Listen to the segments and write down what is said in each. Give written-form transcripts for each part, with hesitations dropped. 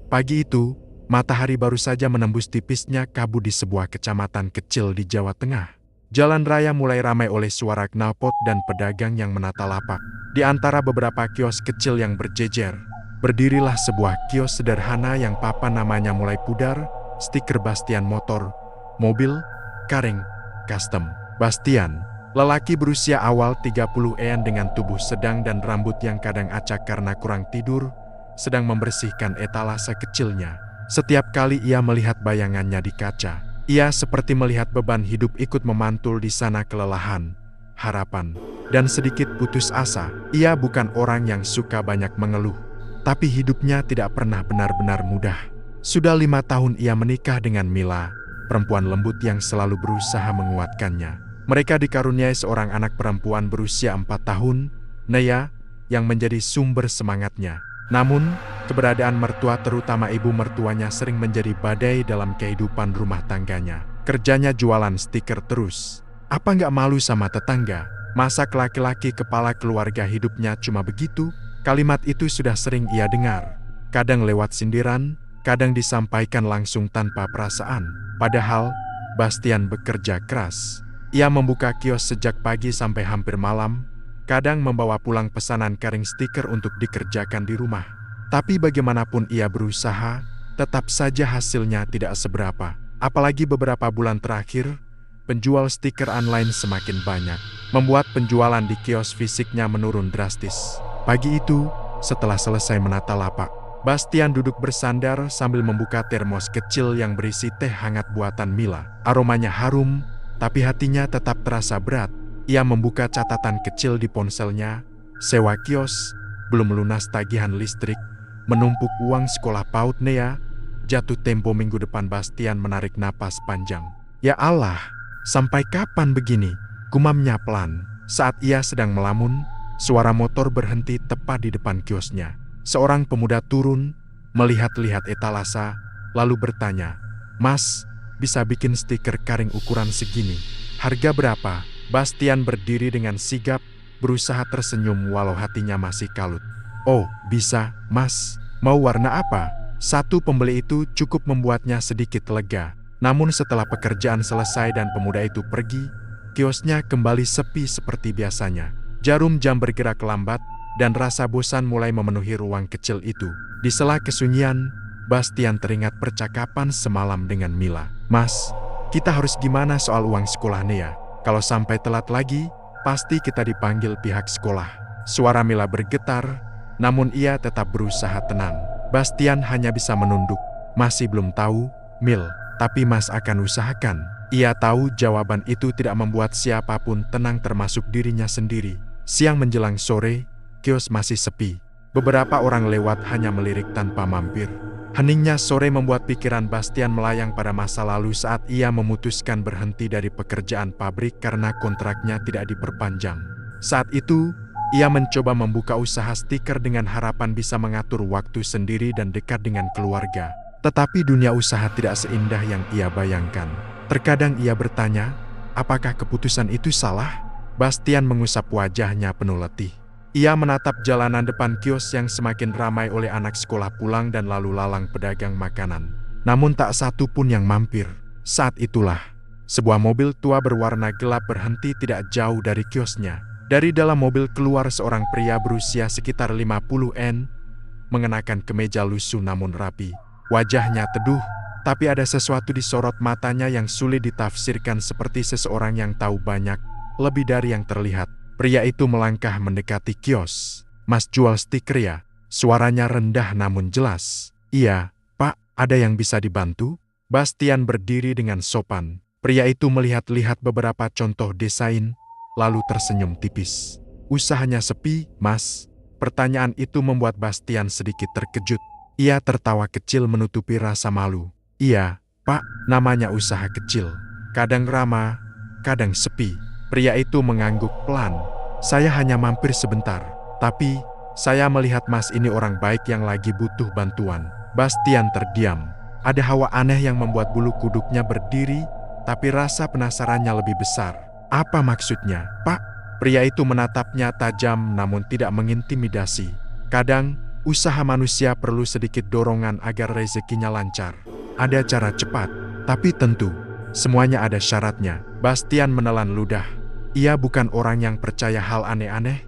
Pagi itu, matahari baru saja menembus tipisnya kabut di sebuah kecamatan kecil di Jawa Tengah. Jalan raya mulai ramai oleh suara knalpot dan pedagang yang menata lapak. Di antara beberapa kios kecil yang berjejer, berdirilah sebuah kios sederhana yang papan namanya mulai pudar, stiker Bastian motor, mobil, kareng, custom. Bastian, lelaki berusia awal 30-an dengan tubuh sedang dan rambut yang kadang acak karena kurang tidur, sedang membersihkan etalase kecilnya. Setiap kali ia melihat bayangannya di kaca, ia seperti melihat beban hidup ikut memantul di sana, kelelahan, harapan, dan sedikit putus asa. Ia bukan orang yang suka banyak mengeluh, tapi hidupnya tidak pernah benar-benar mudah. Sudah 5 tahun ia menikah dengan Mila, perempuan lembut yang selalu berusaha menguatkannya. Mereka dikaruniai seorang anak perempuan berusia 4 tahun, Nea, yang menjadi sumber semangatnya. Namun, keberadaan mertua terutama ibu mertuanya sering menjadi badai dalam kehidupan rumah tangganya. Kerjanya jualan stiker terus. Apa nggak malu sama tetangga? Masa laki-laki kepala keluarga hidupnya cuma begitu? Kalimat itu sudah sering ia dengar. Kadang lewat sindiran, kadang disampaikan langsung tanpa perasaan. Padahal, Bastian bekerja keras. Ia membuka kios sejak pagi sampai hampir malam, kadang membawa pulang pesanan kareng stiker untuk dikerjakan di rumah. Tapi bagaimanapun ia berusaha, tetap saja hasilnya tidak seberapa. Apalagi beberapa bulan terakhir, penjual stiker online semakin banyak, membuat penjualan di kios fisiknya menurun drastis. Pagi itu, setelah selesai menata lapak, Bastian duduk bersandar sambil membuka termos kecil yang berisi teh hangat buatan Mila. Aromanya harum, tapi hatinya tetap terasa berat. Ia membuka catatan kecil di ponselnya, sewa kios, belum lunas tagihan listrik, menumpuk uang sekolah PAUD Nea, jatuh tempo minggu depan. Bastian menarik napas panjang. Ya Allah, sampai kapan begini? Gumamnya pelan. Saat ia sedang melamun, suara motor berhenti tepat di depan kiosnya. Seorang pemuda turun, melihat-lihat etalase, lalu bertanya, "Mas, bisa bikin stiker kareng ukuran segini? Harga berapa?" Bastian berdiri dengan sigap, berusaha tersenyum walau hatinya masih kalut. "Oh, bisa, Mas. Mau warna apa?" Satu pembeli itu cukup membuatnya sedikit lega. Namun setelah pekerjaan selesai dan pemuda itu pergi, kiosnya kembali sepi seperti biasanya. Jarum jam bergerak lambat, dan rasa bosan mulai memenuhi ruang kecil itu. Di sela kesunyian, Bastian teringat percakapan semalam dengan Mila. "Mas, kita harus gimana soal uang sekolah Nea? Kalau sampai telat lagi, pasti kita dipanggil pihak sekolah." Suara Mila bergetar, namun ia tetap berusaha tenang. Bastian hanya bisa menunduk. "Masih belum tahu, Mil, tapi Mas akan usahakan." Ia tahu jawaban itu tidak membuat siapapun tenang termasuk dirinya sendiri. Siang menjelang sore, kios masih sepi. Beberapa orang lewat hanya melirik tanpa mampir. Heningnya sore membuat pikiran Bastian melayang pada masa lalu saat ia memutuskan berhenti dari pekerjaan pabrik karena kontraknya tidak diperpanjang. Saat itu, ia mencoba membuka usaha stiker dengan harapan bisa mengatur waktu sendiri dan dekat dengan keluarga. Tetapi dunia usaha tidak seindah yang ia bayangkan. Terkadang ia bertanya, apakah keputusan itu salah? Bastian mengusap wajahnya penuh letih. Ia menatap jalanan depan kios yang semakin ramai oleh anak sekolah pulang dan lalu lalang pedagang makanan. Namun tak satu pun yang mampir. Saat itulah, sebuah mobil tua berwarna gelap berhenti tidak jauh dari kiosnya. Dari dalam mobil keluar seorang pria berusia sekitar 50-an, mengenakan kemeja lusuh namun rapi. Wajahnya teduh, tapi ada sesuatu di sorot matanya yang sulit ditafsirkan, seperti seseorang yang tahu banyak, lebih dari yang terlihat. Pria itu melangkah mendekati kios. "Mas jual stiker ya?" Suaranya rendah namun jelas. "Iya, Pak, ada yang bisa dibantu?" Bastian berdiri dengan sopan. Pria itu melihat-lihat beberapa contoh desain, lalu tersenyum tipis. "Usahanya sepi, Mas?" Pertanyaan itu membuat Bastian sedikit terkejut. Ia tertawa kecil menutupi rasa malu. "Iya, Pak, namanya usaha kecil. Kadang ramah, kadang sepi." Pria itu mengangguk pelan. "Saya hanya mampir sebentar, tapi saya melihat Mas ini orang baik yang lagi butuh bantuan." Bastian terdiam. Ada hawa aneh yang membuat bulu kuduknya berdiri, tapi rasa penasarannya lebih besar. "Apa maksudnya, Pak?" Pria itu menatapnya tajam namun tidak mengintimidasi. "Kadang Usaha manusia perlu sedikit dorongan agar rezekinya lancar. Ada cara cepat, tapi tentu, semuanya ada syaratnya. Bastian menelan ludah. Ia bukan orang yang percaya hal aneh-aneh,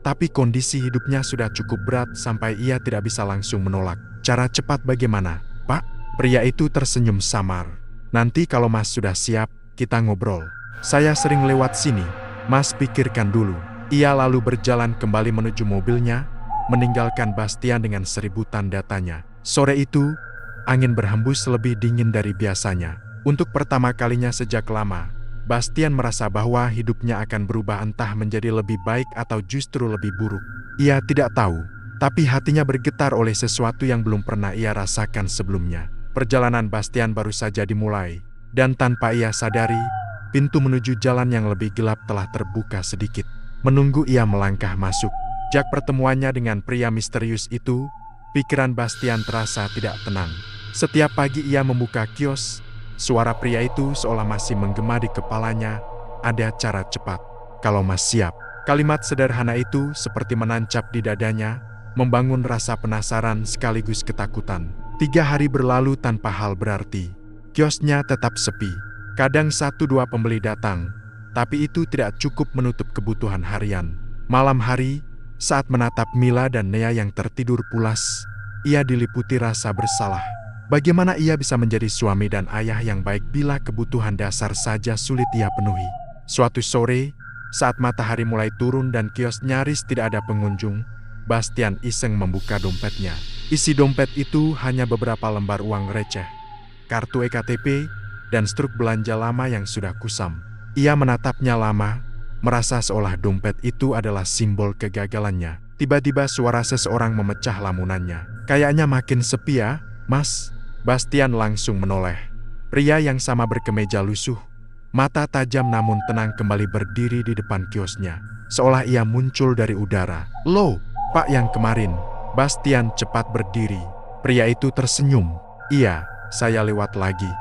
tapi kondisi hidupnya sudah cukup berat sampai ia tidak bisa langsung menolak. Cara cepat bagaimana, Pak? Pria itu tersenyum samar. Nanti kalau Mas sudah siap, kita ngobrol. Saya sering lewat sini, Mas pikirkan dulu. Ia lalu berjalan kembali menuju mobilnya, meninggalkan Bastian dengan 1000 tanda tanya. Sore itu, angin berhembus lebih dingin dari biasanya. Untuk pertama kalinya sejak lama, Bastian merasa bahwa hidupnya akan berubah entah menjadi lebih baik atau justru lebih buruk. Ia tidak tahu, tapi hatinya bergetar oleh sesuatu yang belum pernah ia rasakan sebelumnya. Perjalanan Bastian baru saja dimulai, dan tanpa ia sadari, pintu menuju jalan yang lebih gelap telah terbuka sedikit. Menunggu ia melangkah masuk. Sejak pertemuannya dengan pria misterius itu, pikiran Bastian terasa tidak tenang. Setiap pagi ia membuka kios, suara pria itu seolah masih menggema di kepalanya. Ada cara cepat. Kalau Mas siap. Kalimat sederhana itu seperti menancap di dadanya, membangun rasa penasaran sekaligus ketakutan. 3 hari berlalu tanpa hal berarti. Kiosnya tetap sepi. Kadang 1-2 pembeli datang, tapi itu tidak cukup menutup kebutuhan harian. Malam hari, saat menatap Mila dan Nea yang tertidur pulas, ia diliputi rasa bersalah. Bagaimana ia bisa menjadi suami dan ayah yang baik bila kebutuhan dasar saja sulit ia penuhi? Suatu sore, saat matahari mulai turun dan kios nyaris tidak ada pengunjung, Bastian iseng membuka dompetnya. Isi dompet itu hanya beberapa lembar uang receh, kartu EKTP, dan struk belanja lama yang sudah kusam. Ia menatapnya lama, merasa seolah dompet itu adalah simbol kegagalannya. Tiba-tiba suara seseorang memecah lamunannya. Kayaknya makin sepi ya, Mas. Bastian langsung menoleh. Pria yang sama berkemeja lusuh, mata tajam namun tenang kembali berdiri di depan kiosnya. Seolah ia muncul dari udara. Loh, Pak yang kemarin. Bastian cepat berdiri. Pria itu tersenyum. Iya, saya lewat lagi.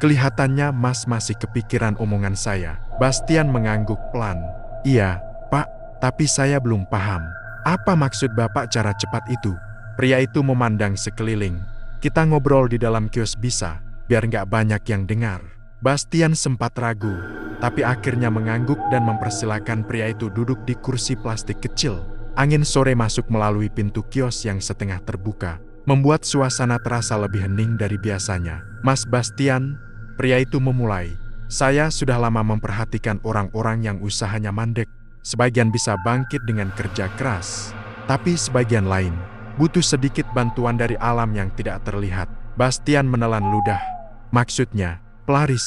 Kelihatannya Mas masih kepikiran omongan saya. Bastian mengangguk pelan. Iya, Pak, tapi saya belum paham. Apa maksud Bapak cara cepat itu? Pria itu memandang sekeliling. Kita ngobrol di dalam kios bisa, biar nggak banyak yang dengar. Bastian sempat ragu, tapi akhirnya mengangguk dan mempersilahkan pria itu duduk di kursi plastik kecil. Angin sore masuk melalui pintu kios yang setengah terbuka, membuat suasana terasa lebih hening dari biasanya. Mas Bastian, pria itu memulai. Saya sudah lama memperhatikan orang-orang yang usahanya mandek. Sebagian bisa bangkit dengan kerja keras, tapi sebagian lain butuh sedikit bantuan dari alam yang tidak terlihat. Bastian menelan ludah. Maksudnya, pelaris.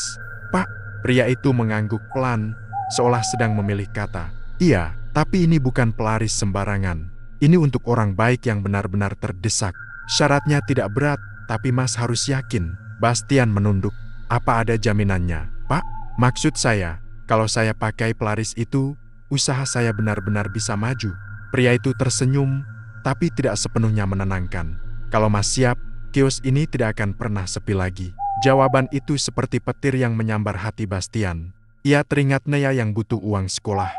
Pak, pria itu mengangguk pelan, seolah sedang memilih kata. Iya, tapi ini bukan pelaris sembarangan. Ini untuk orang baik yang benar-benar terdesak. Syaratnya tidak berat, tapi Mas harus yakin. Bastian menunduk. Apa ada jaminannya, Pak? Maksud saya, kalau saya pakai pelaris itu, usaha saya benar-benar bisa maju. Pria itu tersenyum, tapi tidak sepenuhnya menenangkan. Kalau Mas siap, kios ini tidak akan pernah sepi lagi. Jawaban itu seperti petir yang menyambar hati Bastian. Ia teringat Nea yang butuh uang sekolah,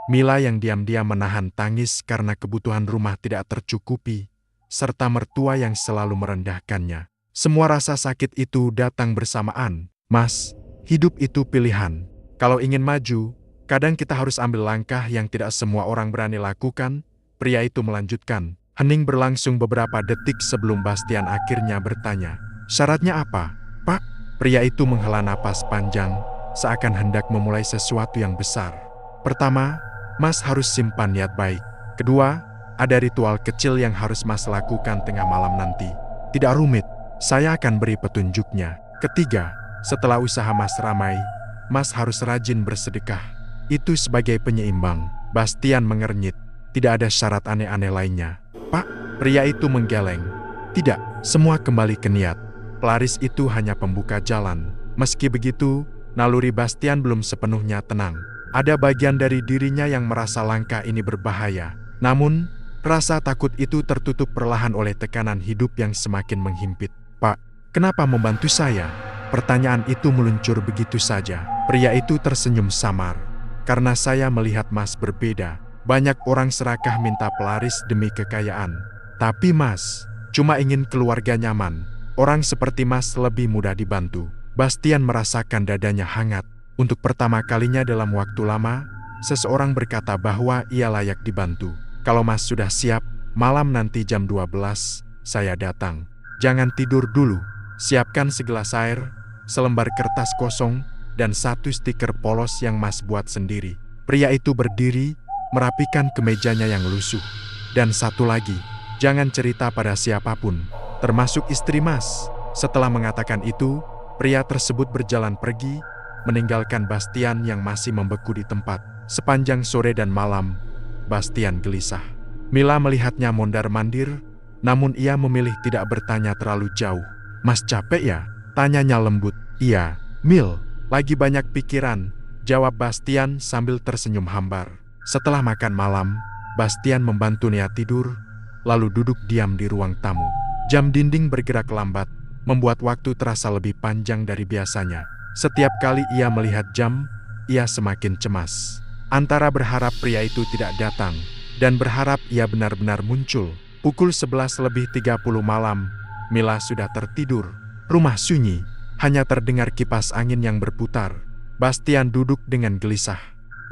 Mila yang diam-diam menahan tangis karena kebutuhan rumah tidak tercukupi, serta mertua yang selalu merendahkannya. Semua rasa sakit itu datang bersamaan. Mas, hidup itu pilihan. Kalau ingin maju, kadang kita harus ambil langkah yang tidak semua orang berani lakukan. Pria itu melanjutkan. Hening berlangsung beberapa detik sebelum Bastian akhirnya bertanya. Syaratnya apa, Pak? Pria itu menghela napas panjang, seakan hendak memulai sesuatu yang besar. Pertama, Mas harus simpan niat baik. Kedua, ada ritual kecil yang harus Mas lakukan tengah malam nanti. Tidak rumit, saya akan beri petunjuknya. Ketiga, setelah usaha Mas ramai, Mas harus rajin bersedekah. Itu sebagai penyeimbang. Bastian mengernyit. Tidak ada syarat aneh-aneh lainnya. Pak, pria itu menggeleng. Tidak, semua kembali ke niat. Pelaris itu hanya pembuka jalan. Meski begitu, naluri Bastian belum sepenuhnya tenang. Ada bagian dari dirinya yang merasa langkah ini berbahaya. Namun, rasa takut itu tertutup perlahan oleh tekanan hidup yang semakin menghimpit. Pak, kenapa membantu saya? Pertanyaan itu meluncur begitu saja. Pria itu tersenyum samar. Karena saya melihat Mas berbeda. Banyak orang serakah minta pelaris demi kekayaan. Tapi Mas, cuma ingin keluarga nyaman. Orang seperti Mas lebih mudah dibantu. Bastian merasakan dadanya hangat. Untuk pertama kalinya dalam waktu lama, seseorang berkata bahwa ia layak dibantu. Kalau Mas sudah siap, malam nanti jam 12, saya datang. Jangan tidur dulu. Siapkan segelas air, selembar kertas kosong, dan 1 stiker polos yang Mas buat sendiri. Pria itu berdiri, merapikan kemejanya yang lusuh. Dan satu lagi, jangan cerita pada siapapun, termasuk istri Mas. Setelah mengatakan itu, pria tersebut berjalan pergi, meninggalkan Bastian yang masih membeku di tempat. Sepanjang sore dan malam, Bastian gelisah. Mila melihatnya mondar-mandir, namun ia memilih tidak bertanya terlalu jauh. Mas capek ya? Tanyanya lembut. Iya, Mil, lagi banyak pikiran, jawab Bastian sambil tersenyum hambar. Setelah makan malam, Bastian membantu Nia tidur, lalu duduk diam di ruang tamu. Jam dinding bergerak lambat, membuat waktu terasa lebih panjang dari biasanya. Setiap kali ia melihat jam, ia semakin cemas. Antara berharap pria itu tidak datang, dan berharap ia benar-benar muncul. Pukul 11:30 malam, Mila sudah tertidur. Rumah sunyi, hanya terdengar kipas angin yang berputar. Bastian duduk dengan gelisah,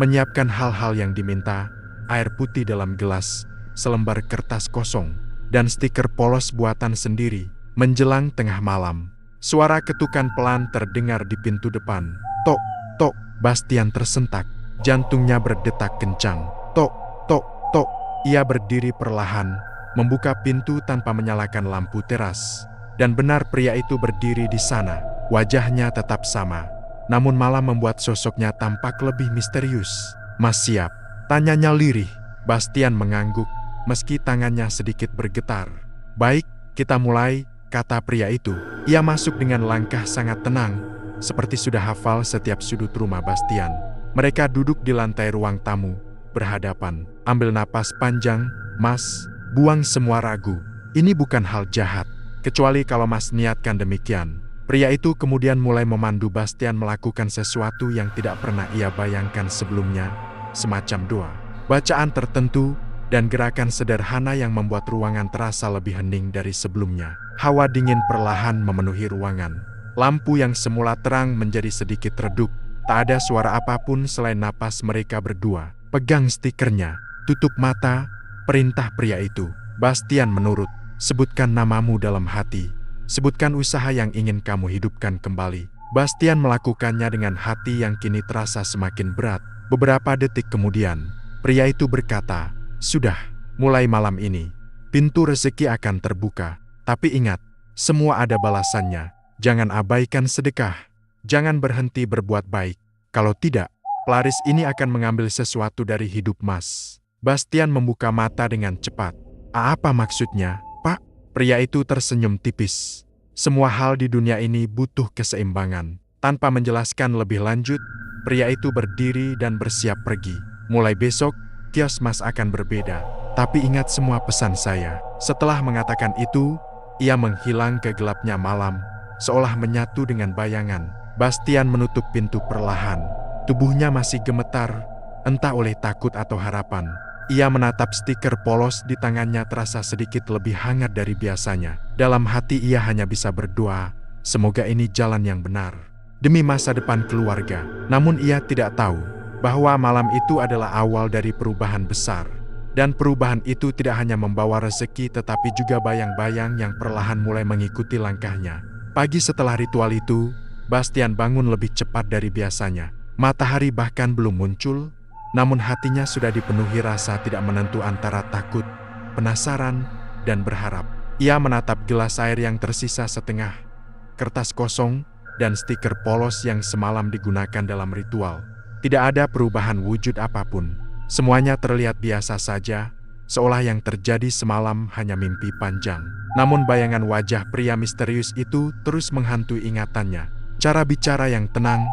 menyiapkan hal-hal yang diminta, air putih dalam gelas, selembar kertas kosong, dan stiker polos buatan sendiri. Menjelang tengah malam, suara ketukan pelan terdengar di pintu depan. Tok, tok, Bastian tersentak, jantungnya berdetak kencang. Tok, tok, tok. Ia berdiri perlahan, membuka pintu tanpa menyalakan lampu teras. Dan benar pria itu berdiri di sana, wajahnya tetap sama. Namun malam membuat sosoknya tampak lebih misterius. Mas siap? Tanyanya lirih. Bastian mengangguk, meski tangannya sedikit bergetar. Baik, kita mulai, kata pria itu. Ia masuk dengan langkah sangat tenang, seperti sudah hafal setiap sudut rumah Bastian. Mereka duduk di lantai ruang tamu, berhadapan. Ambil napas panjang, Mas, buang semua ragu. Ini bukan hal jahat, kecuali kalau Mas niatkan demikian. Pria itu kemudian mulai memandu Bastian melakukan sesuatu yang tidak pernah ia bayangkan sebelumnya, semacam doa, bacaan tertentu, dan gerakan sederhana yang membuat ruangan terasa lebih hening dari sebelumnya. Hawa dingin perlahan memenuhi ruangan. Lampu yang semula terang menjadi sedikit redup. Tak ada suara apapun selain napas mereka berdua. Pegang stikernya, tutup mata, perintah pria itu. Bastian menurut. Sebutkan namamu dalam hati. Sebutkan usaha yang ingin kamu hidupkan kembali. Bastian melakukannya dengan hati yang kini terasa semakin berat. Beberapa detik kemudian, pria itu berkata, sudah, mulai malam ini, pintu rezeki akan terbuka. Tapi ingat, semua ada balasannya. Jangan abaikan sedekah. Jangan berhenti berbuat baik. Kalau tidak, pelaris ini akan mengambil sesuatu dari hidup Mas. Bastian membuka mata dengan cepat. Apa maksudnya, Pak? Pria itu tersenyum tipis. Semua hal di dunia ini butuh keseimbangan. Tanpa menjelaskan lebih lanjut, pria itu berdiri dan bersiap pergi. Mulai besok, kios Mas akan berbeda. Tapi ingat semua pesan saya. Setelah mengatakan itu, ia menghilang ke gelapnya malam, seolah menyatu dengan bayangan. Bastian menutup pintu perlahan. Tubuhnya masih gemetar, entah oleh takut atau harapan. Ia menatap stiker polos di tangannya terasa sedikit lebih hangat dari biasanya. Dalam hati ia hanya bisa berdoa, semoga ini jalan yang benar, demi masa depan keluarga. Namun ia tidak tahu bahwa malam itu adalah awal dari perubahan besar. Dan perubahan itu tidak hanya membawa rezeki tetapi juga bayang-bayang yang perlahan mulai mengikuti langkahnya. Pagi setelah ritual itu, Bastian bangun lebih cepat dari biasanya. Matahari bahkan belum muncul, namun hatinya sudah dipenuhi rasa tidak menentu antara takut, penasaran, dan berharap. Ia menatap gelas air yang tersisa setengah, kertas kosong, dan stiker polos yang semalam digunakan dalam ritual. Tidak ada perubahan wujud apapun. Semuanya terlihat biasa saja, seolah yang terjadi semalam hanya mimpi panjang. Namun bayangan wajah pria misterius itu terus menghantui ingatannya. Cara bicara yang tenang,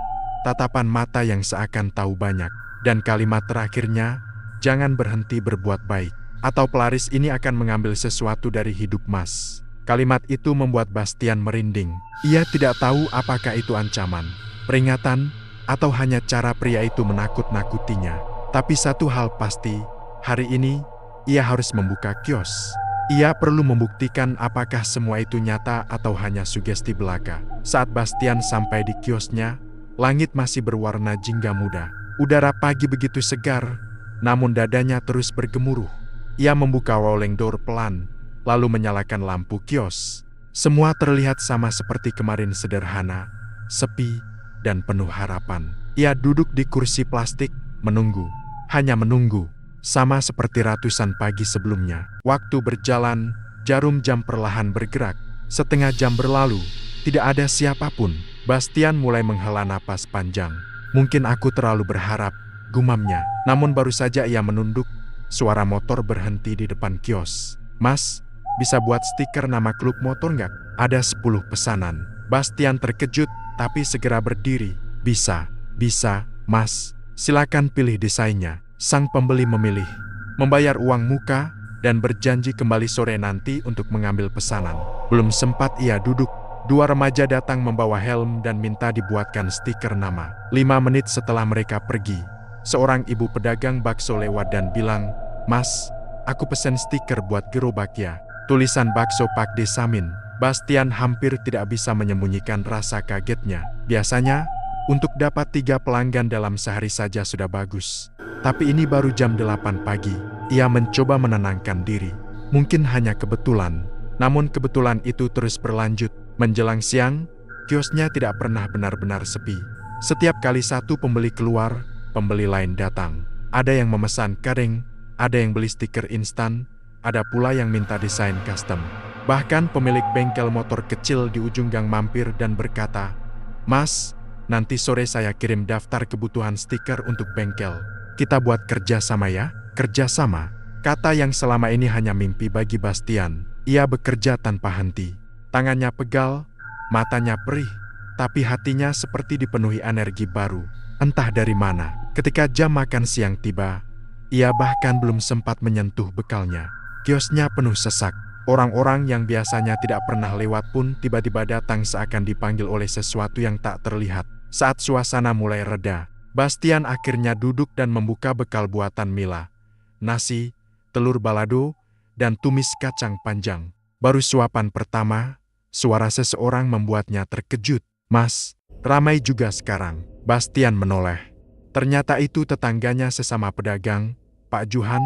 tatapan mata yang seakan tahu banyak, dan kalimat terakhirnya, jangan berhenti berbuat baik, atau pelaris ini akan mengambil sesuatu dari hidup Mas. Kalimat itu membuat Bastian merinding. Ia tidak tahu apakah itu ancaman, peringatan, atau hanya cara pria itu menakut-nakutinya. Tapi satu hal pasti, hari ini, ia harus membuka kios. Ia perlu membuktikan apakah semua itu nyata atau hanya sugesti belaka. Saat Bastian sampai di kiosnya, langit masih berwarna jingga muda. Udara pagi begitu segar, namun dadanya terus bergemuruh. Ia membuka rolling door pelan, lalu menyalakan lampu kios. Semua terlihat sama seperti kemarin, sederhana, sepi, dan penuh harapan. Ia duduk di kursi plastik, menunggu. Hanya menunggu. Sama seperti ratusan pagi sebelumnya. Waktu berjalan, jarum jam perlahan bergerak. Setengah jam berlalu, tidak ada siapapun. Bastian mulai menghela napas panjang. Mungkin aku terlalu berharap, gumamnya. Namun baru saja ia menunduk, suara motor berhenti di depan kios. Mas, bisa buat stiker nama klub motor nggak? Ada 10 pesanan. Bastian terkejut, tapi segera berdiri. Bisa, mas. Silakan pilih desainnya. Sang pembeli memilih, membayar uang muka, dan berjanji kembali sore nanti untuk mengambil pesanan. Belum sempat ia duduk, 2 remaja datang membawa helm dan minta dibuatkan stiker nama. 5 menit setelah mereka pergi, seorang ibu pedagang bakso lewat dan bilang, "Mas, aku pesen stiker buat gerobak ya." Tulisan bakso Pak Desamin. Bastian hampir tidak bisa menyembunyikan rasa kagetnya. Biasanya, untuk dapat 3 pelanggan dalam sehari saja sudah bagus. Tapi ini baru jam 8 pagi. Ia mencoba menenangkan diri. Mungkin hanya kebetulan. Namun kebetulan itu terus berlanjut. Menjelang siang, kiosnya tidak pernah benar-benar sepi. Setiap kali satu pembeli keluar, pembeli lain datang. Ada yang memesan kering, ada yang beli stiker instan, ada pula yang minta desain custom. Bahkan pemilik bengkel motor kecil di ujung gang mampir dan berkata, "Mas, nanti sore saya kirim daftar kebutuhan stiker untuk bengkel. Kita buat kerja sama ya." Kerjasama, kata yang selama ini hanya mimpi bagi Bastian. Ia bekerja tanpa henti. Tangannya pegal, matanya perih, tapi hatinya seperti dipenuhi energi baru. Entah dari mana. Ketika jam makan siang tiba, ia bahkan belum sempat menyentuh bekalnya. Kiosnya penuh sesak. Orang-orang yang biasanya tidak pernah lewat pun tiba-tiba datang seakan dipanggil oleh sesuatu yang tak terlihat. Saat suasana mulai reda, Bastian akhirnya duduk dan membuka bekal buatan Mila. Nasi, telur balado, dan tumis kacang panjang. Baru suapan pertama, suara seseorang membuatnya terkejut. "Mas, ramai juga sekarang." Bastian menoleh. Ternyata itu tetangganya sesama pedagang, Pak Juhan,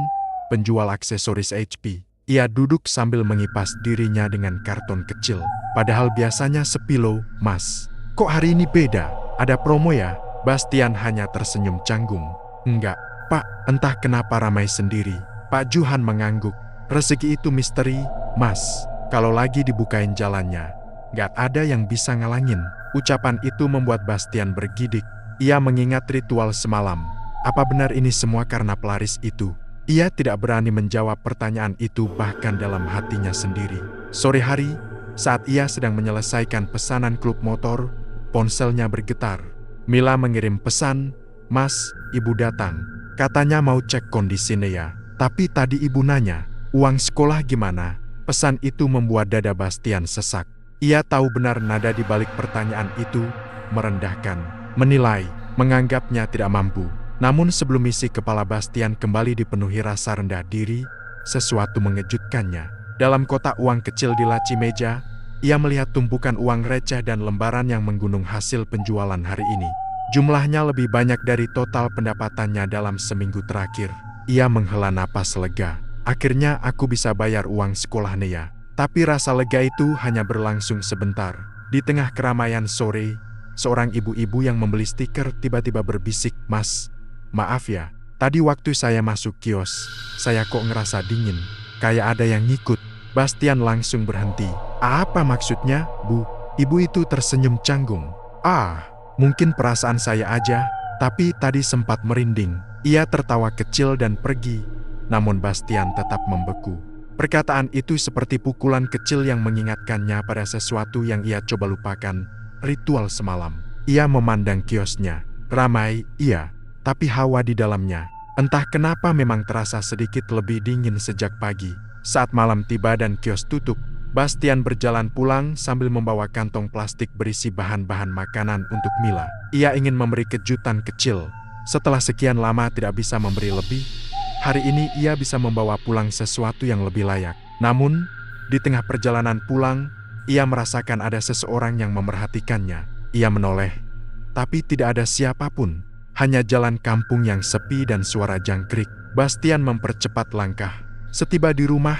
penjual aksesoris HP. Ia duduk sambil mengipas dirinya dengan karton kecil. "Padahal biasanya sepi loh, Mas. Kok hari ini beda? Ada promo ya?" Bastian hanya tersenyum canggung. "Enggak, Pak, entah kenapa ramai sendiri." Pak Juhan mengangguk. "Rezeki itu misteri, Mas. Kalau lagi dibukain jalannya, nggak ada yang bisa ngalangin." Ucapan itu membuat Bastian bergidik. Ia mengingat ritual semalam. Apa benar ini semua karena pelaris itu? Ia tidak berani menjawab pertanyaan itu bahkan dalam hatinya sendiri. Sore hari, saat ia sedang menyelesaikan pesanan klub motor, ponselnya bergetar. Mila mengirim pesan, "Mas, ibu datang. Katanya mau cek kondisinya ya. Tapi tadi ibu nanya, uang sekolah gimana?" Pesan itu membuat dada Bastian sesak. Ia tahu benar nada di balik pertanyaan itu, merendahkan, menilai, menganggapnya tidak mampu. Namun sebelum isi kepala Bastian kembali dipenuhi rasa rendah diri, sesuatu mengejutkannya. Dalam kotak uang kecil di laci meja, ia melihat tumpukan uang receh dan lembaran yang menggunung hasil penjualan hari ini. Jumlahnya lebih banyak dari total pendapatannya dalam seminggu terakhir. Ia menghela napas lega. "Akhirnya aku bisa bayar uang sekolah Nea." Tapi rasa lega itu hanya berlangsung sebentar. Di tengah keramaian sore, seorang ibu-ibu yang membeli stiker tiba-tiba berbisik, "Mas, maaf ya, tadi waktu saya masuk kios, saya kok ngerasa dingin, kayak ada yang ngikut." Bastian langsung berhenti. "Apa maksudnya, Bu?" Ibu itu tersenyum canggung. Mungkin perasaan saya aja, tapi tadi sempat merinding." Ia tertawa kecil dan pergi, namun Bastian tetap membeku. Perkataan itu seperti pukulan kecil yang mengingatkannya pada sesuatu yang ia coba lupakan, ritual semalam. Ia memandang kiosnya. Ramai, iya, tapi hawa di dalamnya. Entah kenapa memang terasa sedikit lebih dingin sejak pagi. Saat malam tiba dan kios tutup, Bastian berjalan pulang sambil membawa kantong plastik berisi bahan-bahan makanan untuk Mila. Ia ingin memberi kejutan kecil. Setelah sekian lama tidak bisa memberi lebih, hari ini ia bisa membawa pulang sesuatu yang lebih layak. Namun, di tengah perjalanan pulang, ia merasakan ada seseorang yang memerhatikannya. Ia menoleh, tapi tidak ada siapapun. Hanya jalan kampung yang sepi dan suara jangkrik. Bastian mempercepat langkah. Setiba di rumah,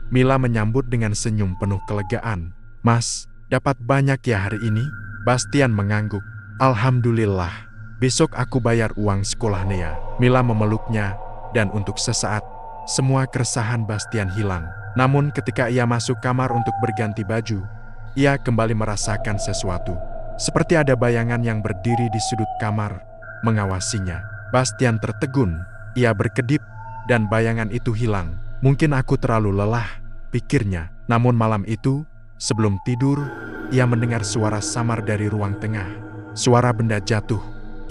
Mila menyambut dengan senyum penuh kelegaan. "Mas, dapat banyak ya hari ini?" Bastian mengangguk. "Alhamdulillah. Besok aku bayar uang sekolah Nea." Mila memeluknya, dan untuk sesaat, semua keresahan Bastian hilang. Namun ketika ia masuk kamar untuk berganti baju, ia kembali merasakan sesuatu. Seperti ada bayangan yang berdiri di sudut kamar, mengawasinya. Bastian tertegun, ia berkedip, dan bayangan itu hilang. "Mungkin aku terlalu lelah," pikirnya. Namun malam itu, sebelum tidur, ia mendengar suara samar dari ruang tengah. Suara benda jatuh.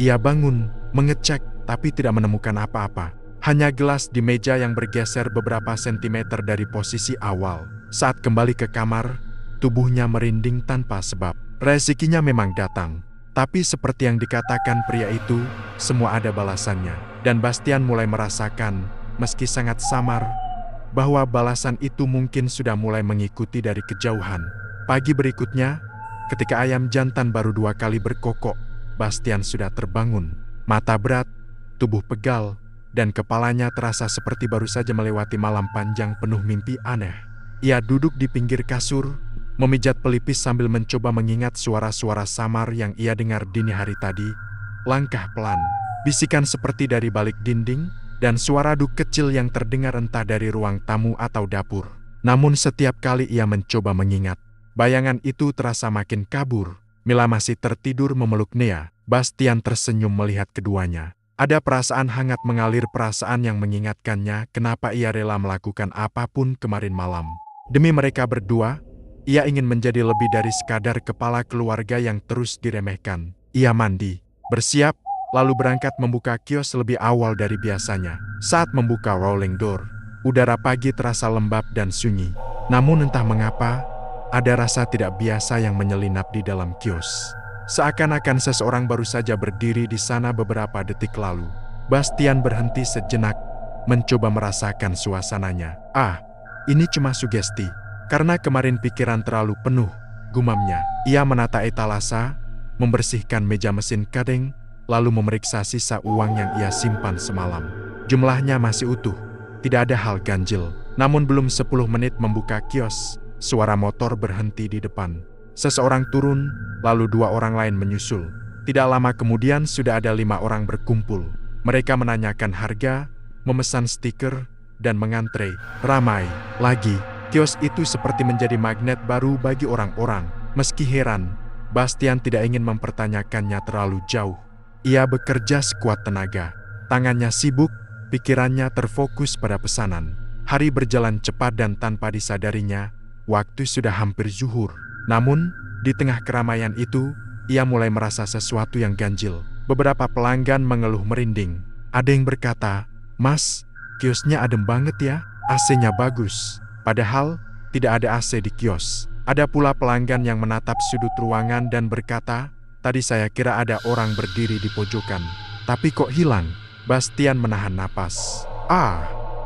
Ia bangun, mengecek, tapi tidak menemukan apa-apa. Hanya gelas di meja yang bergeser beberapa sentimeter dari posisi awal. Saat kembali ke kamar, tubuhnya merinding tanpa sebab. Rezekinya memang datang. Tapi seperti yang dikatakan pria itu, semua ada balasannya. Dan Bastian mulai merasakan, meski sangat samar, bahwa balasan itu mungkin sudah mulai mengikuti dari kejauhan. Pagi berikutnya, ketika ayam jantan baru 2 kali berkokok, Bastian sudah terbangun. Mata berat, tubuh pegal, dan kepalanya terasa seperti baru saja melewati malam panjang penuh mimpi aneh. Ia duduk di pinggir kasur, memijat pelipis sambil mencoba mengingat suara-suara samar yang ia dengar dini hari tadi. Langkah pelan, bisikan seperti dari balik dinding, dan suara duk kecil yang terdengar entah dari ruang tamu atau dapur. Namun setiap kali ia mencoba mengingat, bayangan itu terasa makin kabur. Mila masih tertidur memeluk Nea. Bastian tersenyum melihat keduanya. Ada perasaan hangat mengalir, perasaan yang mengingatkannya kenapa ia rela melakukan apapun kemarin malam. Demi mereka berdua, ia ingin menjadi lebih dari sekadar kepala keluarga yang terus diremehkan. Ia mandi, bersiap, lalu berangkat membuka kios lebih awal dari biasanya. Saat membuka rolling door, udara pagi terasa lembab dan sunyi. Namun entah mengapa, ada rasa tidak biasa yang menyelinap di dalam kios. Seakan-akan seseorang baru saja berdiri di sana beberapa detik lalu. Bastian berhenti sejenak, mencoba merasakan suasananya. Ini cuma sugesti. Karena kemarin pikiran terlalu penuh, gumamnya. Ia menata etalase, membersihkan meja mesin kadeng, lalu memeriksa sisa uang yang ia simpan semalam. Jumlahnya masih utuh, tidak ada hal ganjil. Namun belum 10 menit membuka kios, suara motor berhenti di depan. Seseorang turun, lalu 2 orang lain menyusul. Tidak lama kemudian sudah ada 5 orang berkumpul. Mereka menanyakan harga, memesan stiker, dan mengantre. Ramai. Lagi, kios itu seperti menjadi magnet baru bagi orang-orang. Meski heran, Bastian tidak ingin mempertanyakannya terlalu jauh. Ia bekerja sekuat tenaga. Tangannya sibuk, pikirannya terfokus pada pesanan. Hari berjalan cepat dan tanpa disadarinya, waktu sudah hampir zuhur. Namun, di tengah keramaian itu, ia mulai merasa sesuatu yang ganjil. Beberapa pelanggan mengeluh merinding. Ada yang berkata, "Mas, kiosnya adem banget ya, AC-nya bagus." Padahal, tidak ada AC di kios. Ada pula pelanggan yang menatap sudut ruangan dan berkata, "Tadi saya kira ada orang berdiri di pojokan, tapi kok hilang?" Bastian menahan napas.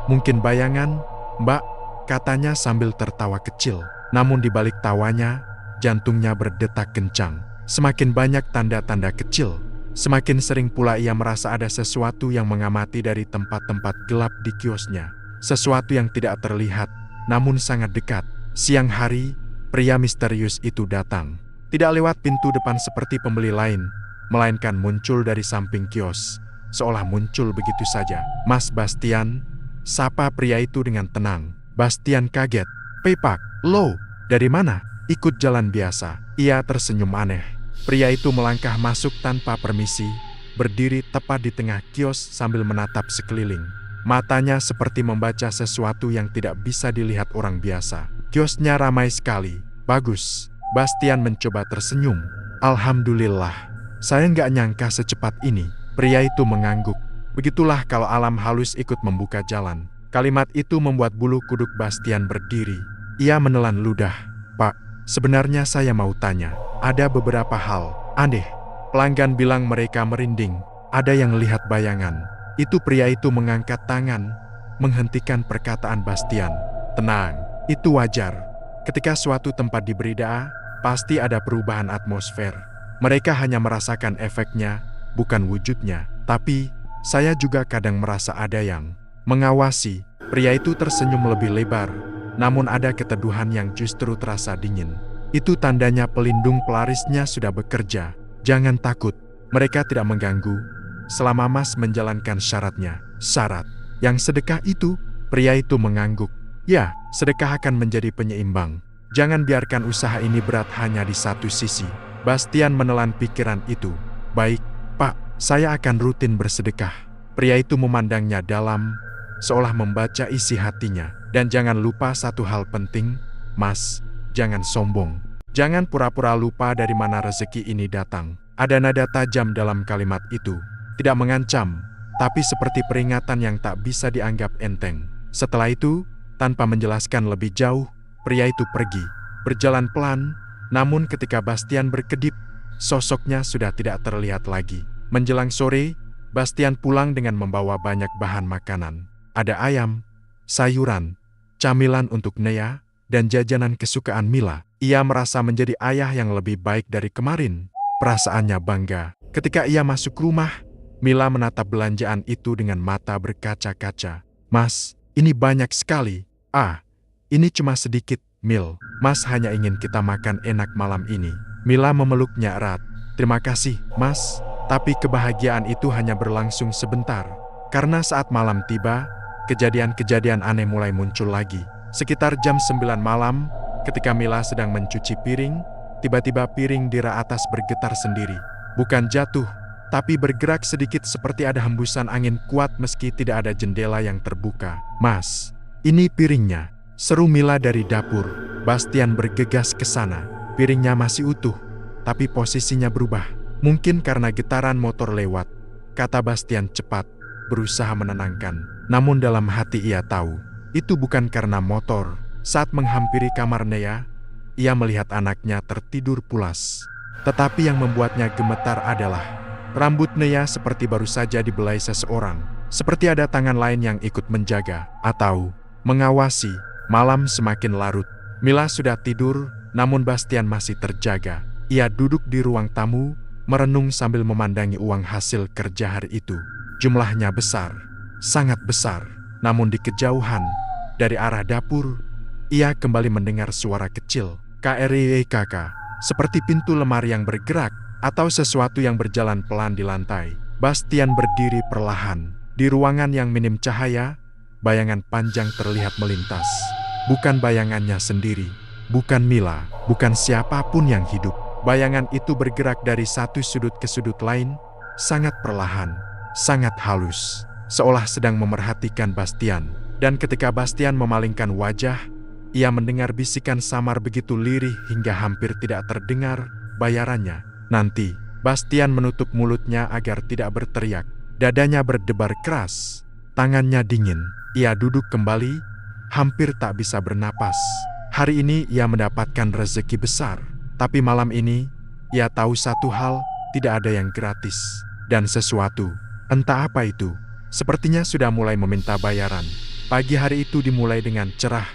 Mungkin bayangan, Mbak," katanya sambil tertawa kecil. Namun di balik tawanya, jantungnya berdetak kencang. Semakin banyak tanda-tanda kecil, semakin sering pula ia merasa ada sesuatu yang mengamati dari tempat-tempat gelap di kiosnya. Sesuatu yang tidak terlihat, namun sangat dekat. Siang hari, pria misterius itu datang. Tidak lewat pintu depan seperti pembeli lain, melainkan muncul dari samping kios. Seolah muncul begitu saja. "Mas Bastian," sapa pria itu dengan tenang. Bastian kaget. "Pepak, lo, dari mana?" "Ikut jalan biasa." Ia tersenyum aneh. Pria itu melangkah masuk tanpa permisi, berdiri tepat di tengah kios sambil menatap sekeliling. Matanya seperti membaca sesuatu yang tidak bisa dilihat orang biasa. "Kiosnya ramai sekali. Bagus." Bastian mencoba tersenyum. "Alhamdulillah. Saya nggak nyangka secepat ini." Pria itu mengangguk. Begitulah kalau alam halus ikut membuka jalan. Kalimat itu membuat bulu kuduk Bastian berdiri. Ia menelan ludah. "Pak, sebenarnya saya mau tanya. Ada beberapa hal aneh." Pelanggan bilang mereka merinding. Ada yang lihat bayangan. Itu pria itu mengangkat tangan, menghentikan perkataan Bastian. "Tenang, Itu wajar. Ketika suatu tempat diberi doa, pasti ada perubahan atmosfer. Mereka hanya merasakan efeknya, bukan wujudnya. Tapi, saya juga kadang merasa ada yang mengawasi. Pria itu tersenyum lebih lebar, namun ada keteduhan yang justru terasa dingin. Itu tandanya pelindung pelarisnya sudah bekerja. Jangan takut, mereka tidak mengganggu selama Mas menjalankan syaratnya. Syarat yang sedekah itu, pria itu mengangguk. Ya, sedekah akan menjadi penyeimbang. Jangan biarkan usaha ini berat hanya di satu sisi. Bastian menelan pikiran itu. Baik, Pak, saya akan rutin bersedekah. Pria itu memandangnya dalam, seolah membaca isi hatinya. Dan jangan lupa satu hal penting, Mas, jangan sombong. Jangan pura-pura lupa dari mana rezeki ini datang. Ada nada tajam dalam kalimat itu. Tidak mengancam, tapi seperti peringatan yang tak bisa dianggap enteng. Setelah itu, tanpa menjelaskan lebih jauh, pria itu pergi. Berjalan pelan, namun ketika Bastian berkedip, sosoknya sudah tidak terlihat lagi. Menjelang sore, Bastian pulang dengan membawa banyak bahan makanan. Ada ayam, sayuran, camilan untuk Nea, dan jajanan kesukaan Mila. Ia merasa menjadi ayah yang lebih baik dari kemarin. Perasaannya bangga. Ketika ia masuk rumah, Mila menatap belanjaan itu dengan mata berkaca-kaca. Mas, ini banyak sekali. Ah, ini cuma sedikit, Mil. Mas hanya ingin kita makan enak malam ini. Mila memeluknya erat. Terima kasih, Mas. Tapi kebahagiaan itu hanya berlangsung sebentar. Karena saat malam tiba, kejadian-kejadian aneh mulai muncul lagi. Sekitar jam 9 malam, ketika Mila sedang mencuci piring, tiba-tiba piring di rak atas bergetar sendiri. Bukan jatuh, tapi bergerak sedikit seperti ada hembusan angin kuat meski tidak ada jendela yang terbuka. Mas, ini piringnya, seru Mila dari dapur. Bastian bergegas ke sana. Piringnya masih utuh, tapi posisinya berubah. Mungkin karena getaran motor lewat, kata Bastian cepat, berusaha menenangkan. Namun dalam hati ia tahu, itu bukan karena motor. Saat menghampiri kamar Nea, ia melihat anaknya tertidur pulas. Tetapi yang membuatnya gemetar adalah rambut Nea seperti baru saja dibelai seseorang. Seperti ada tangan lain yang ikut menjaga atau mengawasi. Malam semakin larut. Mila sudah tidur, namun Bastian masih terjaga. Ia duduk di ruang tamu, merenung sambil memandangi uang hasil kerja hari itu. Jumlahnya besar, sangat besar. Namun di kejauhan, dari arah dapur, ia kembali mendengar suara kecil. KRIKK, seperti pintu lemari yang bergerak, atau sesuatu yang berjalan pelan di lantai. Bastian berdiri perlahan. Di ruangan yang minim cahaya, bayangan panjang terlihat melintas. Bukan bayangannya sendiri, bukan Mila, bukan siapapun yang hidup. Bayangan itu bergerak dari satu sudut ke sudut lain, sangat perlahan, sangat halus, seolah sedang memerhatikan Bastian. Dan ketika Bastian memalingkan wajah, ia mendengar bisikan samar begitu lirih hingga hampir tidak terdengar bayarannya. Nanti, Bastian menutup mulutnya agar tidak berteriak. Dadanya berdebar keras, tangannya dingin. Ia duduk kembali, hampir tak bisa bernapas. Hari ini ia mendapatkan rezeki besar, tapi malam ini, ia tahu satu hal, tidak ada yang gratis. Dan sesuatu, entah apa itu, sepertinya sudah mulai meminta bayaran. Pagi hari itu dimulai dengan cerah,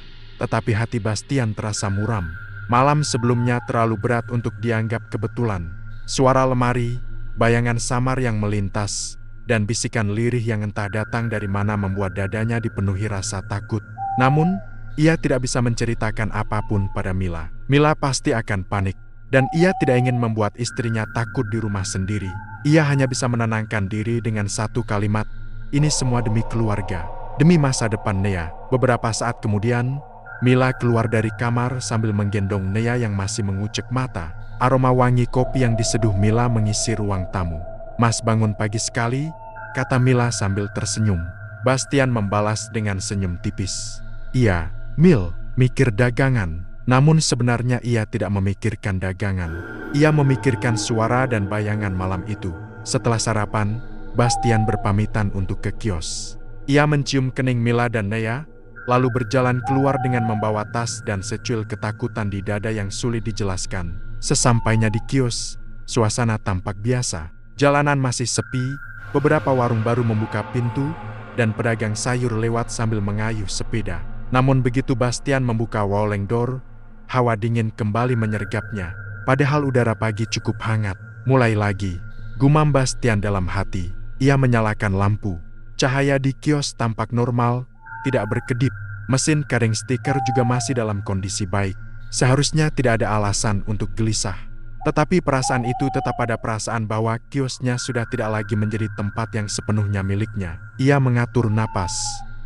tetapi hati Bastian terasa muram. Malam sebelumnya terlalu berat untuk dianggap kebetulan. Suara lemari, bayangan samar yang melintas, dan bisikan lirih yang entah datang dari mana membuat dadanya dipenuhi rasa takut. Namun, ia tidak bisa menceritakan apapun pada Mila. Mila pasti akan panik, dan ia tidak ingin membuat istrinya takut di rumah sendiri. Ia hanya bisa menenangkan diri dengan satu kalimat, ini semua demi keluarga, demi masa depan Nea. Beberapa saat kemudian, Mila keluar dari kamar sambil menggendong Nea yang masih mengucek mata. Aroma wangi kopi yang diseduh Mila mengisi ruang tamu. Mas bangun pagi sekali, kata Mila sambil tersenyum. Bastian membalas dengan senyum tipis. Iya, Mil, mikir dagangan. Namun sebenarnya ia tidak memikirkan dagangan. Ia memikirkan suara dan bayangan malam itu. Setelah sarapan, Bastian berpamitan untuk ke kios. Ia mencium kening Mila dan Nea, lalu berjalan keluar dengan membawa tas dan secuil ketakutan di dada yang sulit dijelaskan. Sesampainya di kios, suasana tampak biasa. Jalanan masih sepi, beberapa warung baru membuka pintu, dan pedagang sayur lewat sambil mengayuh sepeda. Namun begitu Bastian membuka woleng door, hawa dingin kembali menyergapnya. Padahal udara pagi cukup hangat. Mulai lagi, gumam Bastian dalam hati. Ia menyalakan lampu. Cahaya di kios tampak normal, tidak berkedip. Mesin kering stiker juga masih dalam kondisi baik. Seharusnya tidak ada alasan untuk gelisah. Tetapi perasaan itu tetap ada perasaan bahwa kiosnya sudah tidak lagi menjadi tempat yang sepenuhnya miliknya. Ia mengatur napas.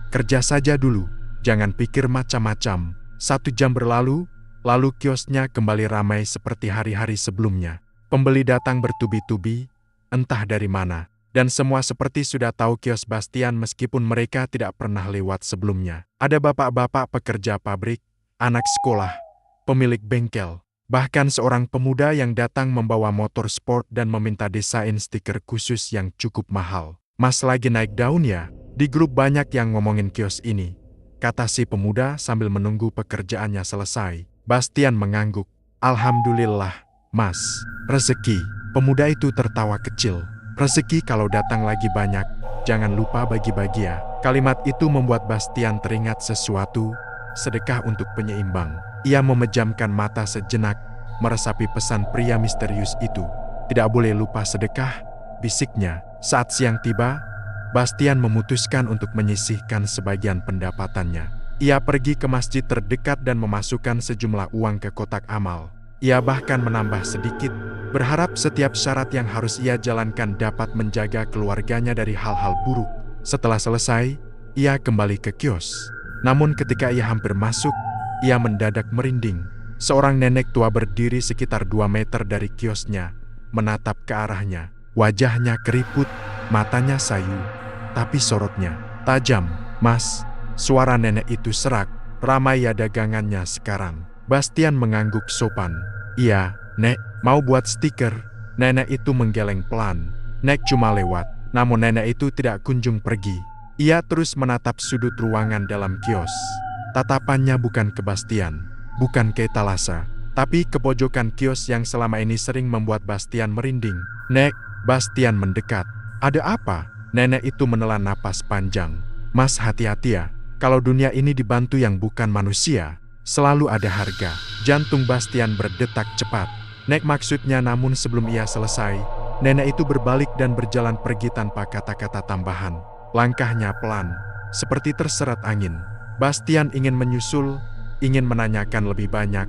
Kerja saja dulu, jangan pikir macam-macam. 1 jam berlalu, lalu kiosnya kembali ramai seperti hari-hari sebelumnya. Pembeli datang bertubi-tubi, entah dari mana. Dan semua seperti sudah tahu kios Bastian meskipun mereka tidak pernah lewat sebelumnya. Ada bapak-bapak pekerja pabrik, anak sekolah, pemilik bengkel. Bahkan seorang pemuda yang datang membawa motor sport dan meminta desain stiker khusus yang cukup mahal. Mas lagi naik daun ya? Di grup banyak yang ngomongin kios ini, kata si pemuda sambil menunggu pekerjaannya selesai. Bastian mengangguk. Alhamdulillah, Mas. Rezeki. Pemuda itu tertawa kecil. Rezeki kalau datang lagi banyak, jangan lupa bagi-bagi ya. Kalimat itu membuat Bastian teringat sesuatu, sedekah untuk penyeimbang. Ia memejamkan mata sejenak, meresapi pesan pria misterius itu. Tidak boleh lupa sedekah, bisiknya. Saat siang tiba, Bastian memutuskan untuk menyisihkan sebagian pendapatannya. Ia pergi ke masjid terdekat dan memasukkan sejumlah uang ke kotak amal. Ia bahkan menambah sedikit, berharap setiap syarat yang harus ia jalankan dapat menjaga keluarganya dari hal-hal buruk. Setelah selesai, ia kembali ke kios. Namun ketika ia hampir masuk, ia mendadak merinding. Seorang nenek tua berdiri sekitar 2 meter dari kiosnya, menatap ke arahnya. Wajahnya keriput, matanya sayu, tapi sorotnya tajam. Mas, suara nenek itu serak. Ramai ya dagangannya sekarang. Bastian mengangguk sopan. Iya, Nek, mau buat stiker. Nenek itu menggeleng pelan. Nek cuma lewat, namun nenek itu tidak kunjung pergi. Ia terus menatap sudut ruangan dalam kios. Tatapannya bukan ke Bastian, bukan ke etalase, tapi ke pojokan kios yang selama ini sering membuat Bastian merinding. Nek, Bastian mendekat. Ada apa? Nenek itu menelan napas panjang. Mas hati-hati ya, kalau dunia ini dibantu yang bukan manusia, selalu ada harga. Jantung Bastian berdetak cepat. Nek maksudnya, namun sebelum ia selesai, nenek itu berbalik dan berjalan pergi tanpa kata-kata tambahan. Langkahnya pelan, seperti terseret angin. Bastian ingin menyusul, ingin menanyakan lebih banyak,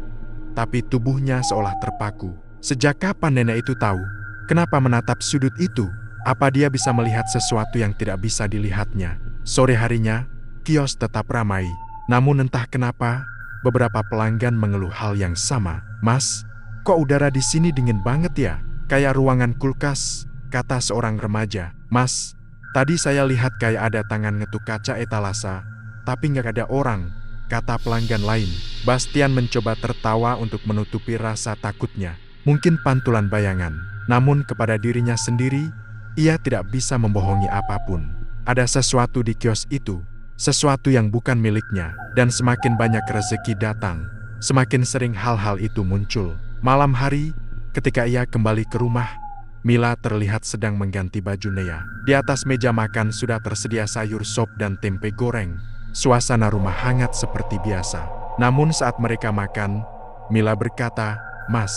tapi tubuhnya seolah terpaku. Sejak kapan nenek itu tahu? Kenapa menatap sudut itu? Apa dia bisa melihat sesuatu yang tidak bisa dilihatnya? Sore harinya, kios tetap ramai. Namun entah kenapa, beberapa pelanggan mengeluh hal yang sama. Mas, kok udara di sini dingin banget ya? Kayak ruangan kulkas, kata seorang remaja. Mas, tadi saya lihat kayak ada tangan ngetuk kaca etalase, tapi nggak ada orang, kata pelanggan lain. Bastian mencoba tertawa untuk menutupi rasa takutnya. Mungkin pantulan bayangan, namun kepada dirinya sendiri, ia tidak bisa membohongi apapun. Ada sesuatu di kios itu, sesuatu yang bukan miliknya, dan semakin banyak rezeki datang, semakin sering hal-hal itu muncul. Malam hari, ketika ia kembali ke rumah, Mila terlihat sedang mengganti baju Nea. Di atas meja makan sudah tersedia sayur sop dan tempe goreng. Suasana rumah hangat seperti biasa. Namun saat mereka makan, Mila berkata, Mas,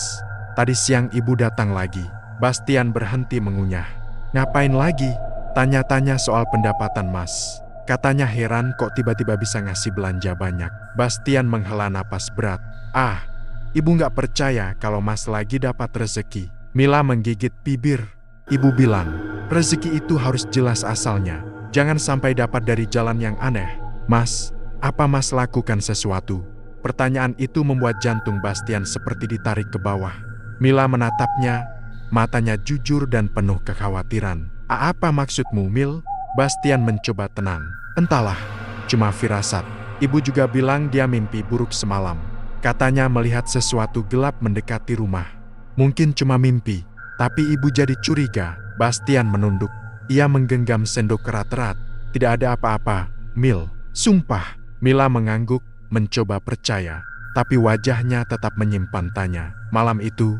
tadi siang ibu datang lagi. Bastian berhenti mengunyah. Ngapain lagi? Tanya-tanya soal pendapatan Mas. Katanya heran kok tiba-tiba bisa ngasih belanja banyak. Bastian menghela napas berat. Ah, ibu nggak percaya kalau Mas lagi dapat rezeki. Mila menggigit bibir. Ibu bilang, rezeki itu harus jelas asalnya. Jangan sampai dapat dari jalan yang aneh. Mas, apa Mas lakukan sesuatu? Pertanyaan itu membuat jantung Bastian seperti ditarik ke bawah. Mila menatapnya, matanya jujur dan penuh kekhawatiran. Apa maksudmu, Mil? Bastian mencoba tenang. Entahlah, cuma firasat. Ibu juga bilang dia mimpi buruk semalam. Katanya melihat sesuatu gelap mendekati rumah. Mungkin cuma mimpi, tapi ibu jadi curiga. Bastian menunduk. Ia menggenggam sendok erat-erat. Tidak ada apa-apa, Mil. Sumpah. Mila mengangguk, mencoba percaya. Tapi wajahnya tetap menyimpan tanya. Malam itu,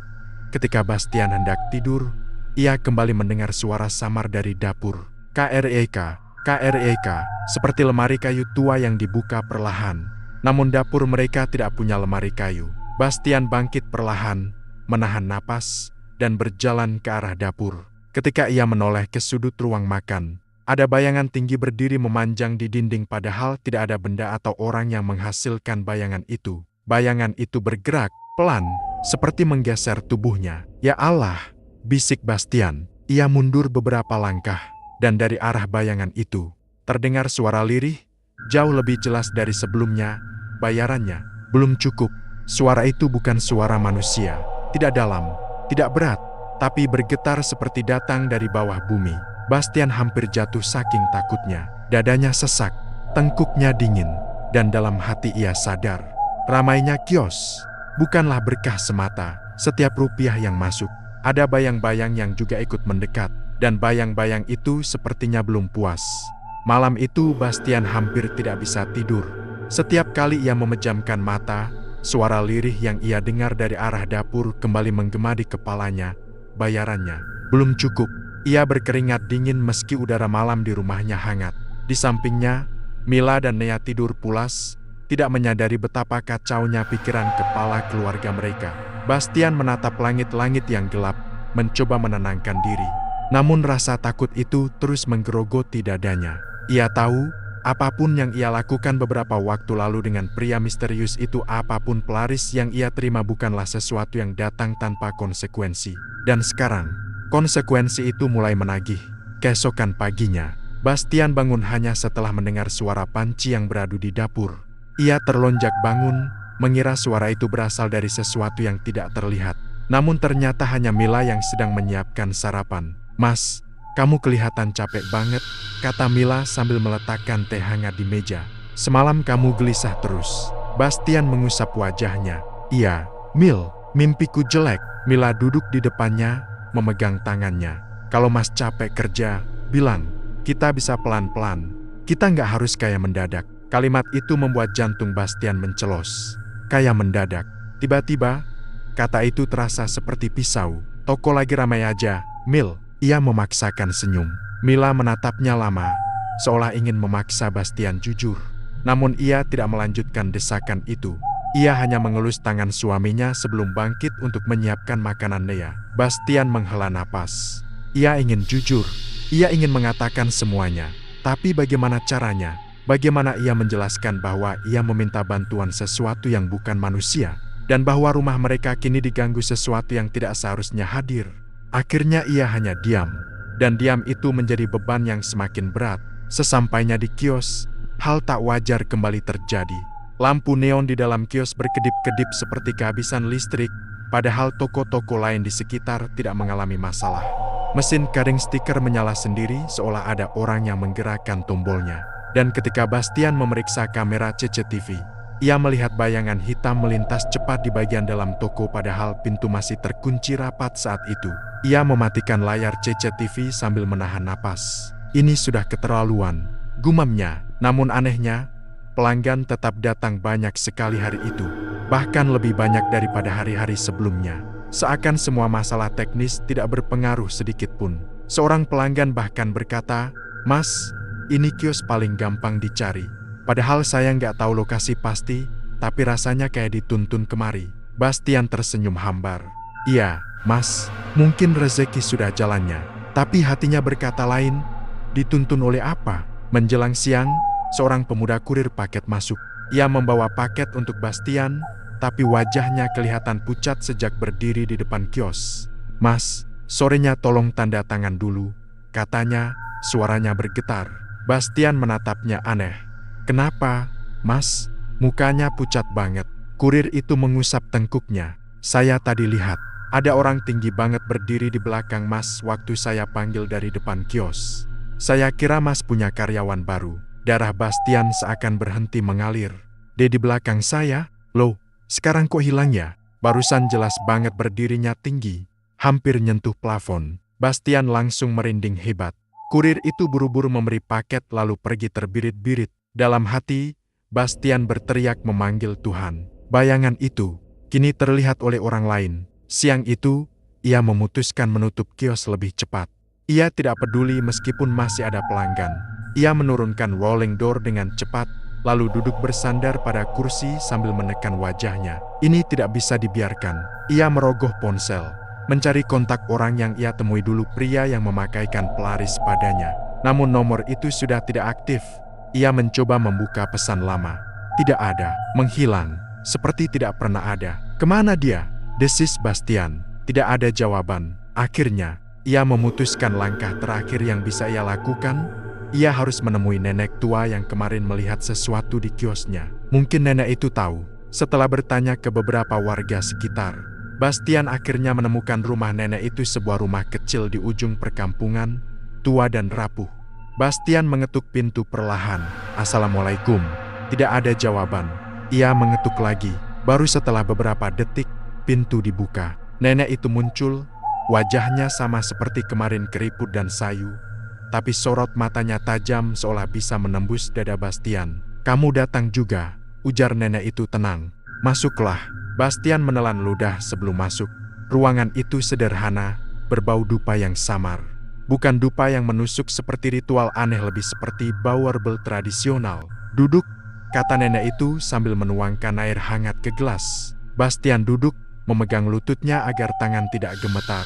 ketika Bastian hendak tidur, ia kembali mendengar suara samar dari dapur. KREK, KREK, seperti lemari kayu tua yang dibuka perlahan. Namun dapur mereka tidak punya lemari kayu. Bastian bangkit perlahan, menahan napas, dan berjalan ke arah dapur. Ketika ia menoleh ke sudut ruang makan, ada bayangan tinggi berdiri memanjang di dinding padahal tidak ada benda atau orang yang menghasilkan bayangan itu. Bayangan itu bergerak, pelan, seperti menggeser tubuhnya. Ya Allah, bisik Bastian. Ia mundur beberapa langkah, dan dari arah bayangan itu, terdengar suara lirih, jauh lebih jelas dari sebelumnya. Bayarannya belum cukup. Suara itu bukan suara manusia, tidak dalam, tidak berat, tapi bergetar seperti datang dari bawah bumi. Bastian hampir jatuh saking takutnya. Dadanya sesak, tengkuknya dingin, dan dalam hati ia sadar, ramainya kios bukanlah berkah semata. Setiap rupiah yang masuk, ada bayang-bayang yang juga ikut mendekat, dan bayang-bayang itu sepertinya belum puas. Malam itu Bastian hampir tidak bisa tidur. Setiap kali ia memejamkan mata, suara lirih yang ia dengar dari arah dapur kembali menggema di kepalanya. Bayarannya belum cukup. Ia berkeringat dingin meski udara malam di rumahnya hangat. Di sampingnya, Mila dan Nea tidur pulas, tidak menyadari betapa kacaunya pikiran kepala keluarga mereka. Bastian menatap langit-langit yang gelap, mencoba menenangkan diri. Namun rasa takut itu terus menggerogoti dadanya. Ia tahu, apapun yang ia lakukan beberapa waktu lalu dengan pria misterius itu, apapun pelaris yang ia terima bukanlah sesuatu yang datang tanpa konsekuensi. Dan sekarang, konsekuensi itu mulai menagih. Keesokan paginya, Bastian bangun hanya setelah mendengar suara panci yang beradu di dapur. Ia terlonjak bangun, mengira suara itu berasal dari sesuatu yang tidak terlihat. Namun ternyata hanya Mila yang sedang menyiapkan sarapan. "Mas, kamu kelihatan capek banget," kata Mila sambil meletakkan teh hangat di meja. "Semalam kamu gelisah terus." Bastian mengusap wajahnya. "Iya, Mil, mimpiku jelek." Mila duduk di depannya, memegang tangannya. "Kalau Mas capek kerja, bilang. Kita bisa pelan-pelan. Kita nggak harus kayak mendadak." Kalimat itu membuat jantung Bastian mencelos. Kayak mendadak. Tiba-tiba, kata itu terasa seperti pisau. "Toko lagi ramai aja, Mil." Ia memaksakan senyum. Mila menatapnya lama, seolah ingin memaksa Bastian jujur. Namun ia tidak melanjutkan desakan itu. Ia hanya mengelus tangan suaminya sebelum bangkit untuk menyiapkan makanan Nea. Bastian menghela napas. Ia ingin jujur. Ia ingin mengatakan semuanya. Tapi bagaimana caranya? Bagaimana ia menjelaskan bahwa ia meminta bantuan sesuatu yang bukan manusia, dan bahwa rumah mereka kini diganggu sesuatu yang tidak seharusnya hadir? Akhirnya ia hanya diam, dan diam itu menjadi beban yang semakin berat. Sesampainya di kios, hal tak wajar kembali terjadi. Lampu neon di dalam kios berkedip-kedip seperti kehabisan listrik, padahal toko-toko lain di sekitar tidak mengalami masalah. Mesin kering stiker menyala sendiri seolah ada orang yang menggerakkan tombolnya. Dan ketika Bastian memeriksa kamera CCTV, ia melihat bayangan hitam melintas cepat di bagian dalam toko padahal pintu masih terkunci rapat saat itu. Ia mematikan layar CCTV sambil menahan napas. "Ini sudah keterlaluan," gumamnya. Namun anehnya, pelanggan tetap datang banyak sekali hari itu. Bahkan lebih banyak daripada hari-hari sebelumnya. Seakan semua masalah teknis tidak berpengaruh sedikit pun. Seorang pelanggan bahkan berkata, "Mas, ini kios paling gampang dicari. Padahal saya nggak tahu lokasi pasti, tapi rasanya kayak dituntun kemari." Bastian tersenyum hambar. "Iya, Mas, mungkin rezeki sudah jalannya." Tapi hatinya berkata lain, dituntun oleh apa? Menjelang siang, seorang pemuda kurir paket masuk. Ia membawa paket untuk Bastian, tapi wajahnya kelihatan pucat sejak berdiri di depan kios. "Mas, sorenya tolong tanda tangan dulu," katanya, suaranya bergetar. Bastian menatapnya aneh. "Kenapa, Mas? Mukanya pucat banget." Kurir itu mengusap tengkuknya. "Saya tadi lihat, ada orang tinggi banget berdiri di belakang Mas waktu saya panggil dari depan kios. Saya kira Mas punya karyawan baru." Darah Bastian seakan berhenti mengalir. "Di belakang saya? Loh, sekarang kok hilang ya?" Barusan jelas banget berdirinya tinggi, hampir nyentuh plafon. Bastian langsung merinding hebat. Kurir itu buru-buru memberi paket lalu pergi terbirit-birit. Dalam hati, Bastian berteriak memanggil Tuhan. Bayangan itu kini terlihat oleh orang lain. Siang itu, ia memutuskan menutup kios lebih cepat. Ia tidak peduli meskipun masih ada pelanggan. Ia menurunkan rolling door dengan cepat, lalu duduk bersandar pada kursi sambil menekan wajahnya. Ini tidak bisa dibiarkan. Ia merogoh ponsel, mencari kontak orang yang ia temui dulu, pria yang memakaikan pelaris padanya. Namun nomor itu sudah tidak aktif. Ia mencoba membuka pesan lama. Tidak ada, menghilang, seperti tidak pernah ada. Kemana dia? Desis Bastian. Tidak ada jawaban. Akhirnya, ia memutuskan langkah terakhir yang bisa ia lakukan. Ia harus menemui nenek tua yang kemarin melihat sesuatu di kiosnya. Mungkin nenek itu tahu. Setelah bertanya ke beberapa warga sekitar, Bastian akhirnya menemukan rumah nenek itu, sebuah rumah kecil di ujung perkampungan, tua dan rapuh. Bastian mengetuk pintu perlahan. Assalamualaikum. Tidak ada jawaban. Ia mengetuk lagi. Baru setelah beberapa detik, pintu dibuka. Nenek itu muncul. Wajahnya sama seperti kemarin, keriput dan sayu. Tapi sorot matanya tajam seolah bisa menembus dada Bastian. Kamu datang juga, ujar nenek itu tenang. Masuklah. Bastian menelan ludah sebelum masuk. Ruangan itu sederhana, berbau dupa yang samar. Bukan dupa yang menusuk seperti ritual aneh, lebih seperti bau herbal tradisional. Duduk, kata nenek itu sambil menuangkan air hangat ke gelas. Bastian duduk, memegang lututnya agar tangan tidak gemetar.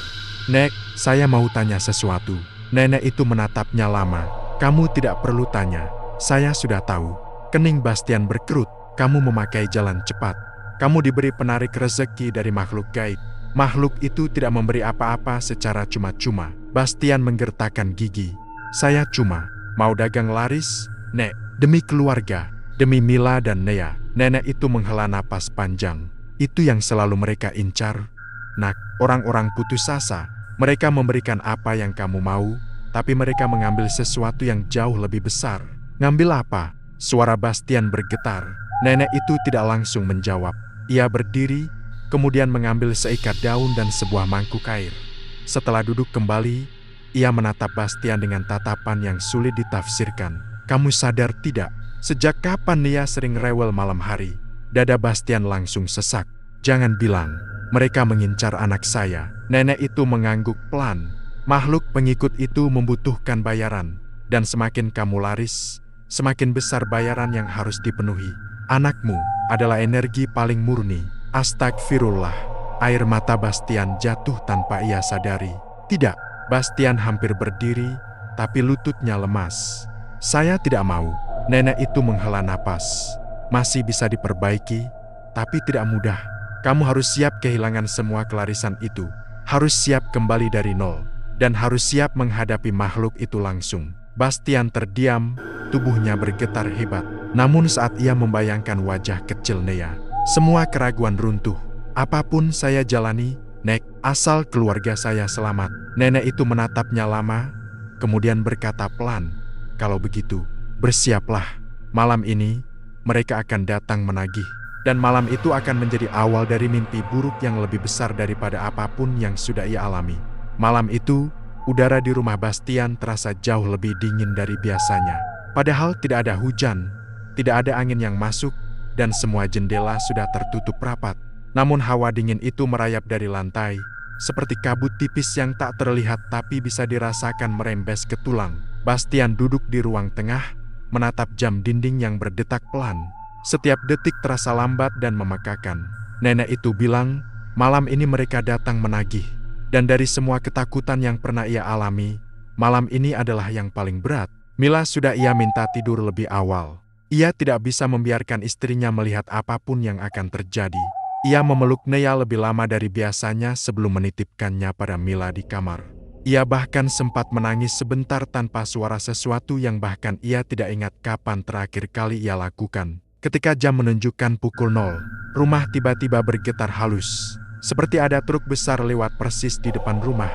Nek, saya mau tanya sesuatu. Nenek itu menatapnya lama. Kamu tidak perlu tanya. Saya sudah tahu. Kening Bastian berkerut. Kamu memakai jalan cepat. Kamu diberi penarik rezeki dari makhluk gaib. Makhluk itu tidak memberi apa-apa secara cuma-cuma. Bastian menggertakkan gigi. Saya cuma mau dagang laris, Nek. Demi keluarga. Demi Mila dan Nea. Nenek itu menghela napas panjang. Itu yang selalu mereka incar. Nak, orang-orang putus asa. Mereka memberikan apa yang kamu mau, tapi mereka mengambil sesuatu yang jauh lebih besar. Ngambil apa? Suara Bastian bergetar. Nenek itu tidak langsung menjawab. Ia berdiri, kemudian mengambil seikat daun dan sebuah mangkuk air. Setelah duduk kembali, ia menatap Bastian dengan tatapan yang sulit ditafsirkan. Kamu sadar tidak? Sejak kapan Nia sering rewel malam hari? Dada Bastian langsung sesak. Jangan bilang, mereka mengincar anak saya. Nenek itu mengangguk pelan. Makhluk pengikut itu membutuhkan bayaran. Dan semakin kamu laris, semakin besar bayaran yang harus dipenuhi. Anakmu adalah energi paling murni. Astagfirullah. Air mata Bastian jatuh tanpa ia sadari. Tidak, Bastian hampir berdiri, tapi lututnya lemas. Saya tidak mau. Nenek itu menghela napas. Masih bisa diperbaiki, tapi tidak mudah. Kamu harus siap kehilangan semua kelarisan itu. Harus siap kembali dari nol. Dan harus siap menghadapi makhluk itu langsung. Bastian terdiam, tubuhnya bergetar hebat. Namun saat ia membayangkan wajah kecil Nea, semua keraguan runtuh. Apapun saya jalani, Nek, asal keluarga saya selamat. Nenek itu menatapnya lama, kemudian berkata pelan, kalau begitu, bersiaplah. Malam ini, mereka akan datang menagih. Dan malam itu akan menjadi awal dari mimpi buruk yang lebih besar daripada apapun yang sudah ia alami. Malam itu, udara di rumah Bastian terasa jauh lebih dingin dari biasanya. Padahal tidak ada hujan, tidak ada angin yang masuk, dan semua jendela sudah tertutup rapat. Namun hawa dingin itu merayap dari lantai, seperti kabut tipis yang tak terlihat tapi bisa dirasakan merembes ke tulang. Bastian duduk di ruang tengah, menatap jam dinding yang berdetak pelan. Setiap detik terasa lambat dan memekakan. Nenek itu bilang, malam ini mereka datang menagih. Dan dari semua ketakutan yang pernah ia alami, malam ini adalah yang paling berat. Mila sudah ia minta tidur lebih awal. Ia tidak bisa membiarkan istrinya melihat apapun yang akan terjadi. Ia memeluk Nea lebih lama dari biasanya sebelum menitipkannya pada Mila di kamar. Ia bahkan sempat menangis sebentar tanpa suara, sesuatu yang bahkan ia tidak ingat kapan terakhir kali ia lakukan. Ketika jam menunjukkan pukul 0, rumah tiba-tiba bergetar halus. Seperti ada truk besar lewat persis di depan rumah.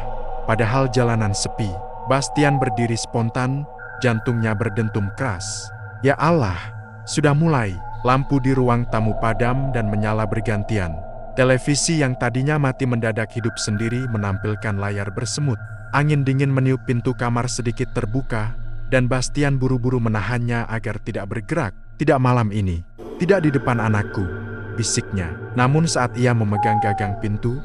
Padahal jalanan sepi. Bastian berdiri spontan, jantungnya berdentum keras. Ya Allah, sudah mulai. Lampu di ruang tamu padam dan menyala bergantian. Televisi yang tadinya mati mendadak hidup sendiri menampilkan layar bersemut. Angin dingin meniup pintu kamar sedikit terbuka, dan Bastian buru-buru menahannya agar tidak bergerak. Tidak malam ini, tidak di depan anakku, bisiknya. Namun saat ia memegang gagang pintu,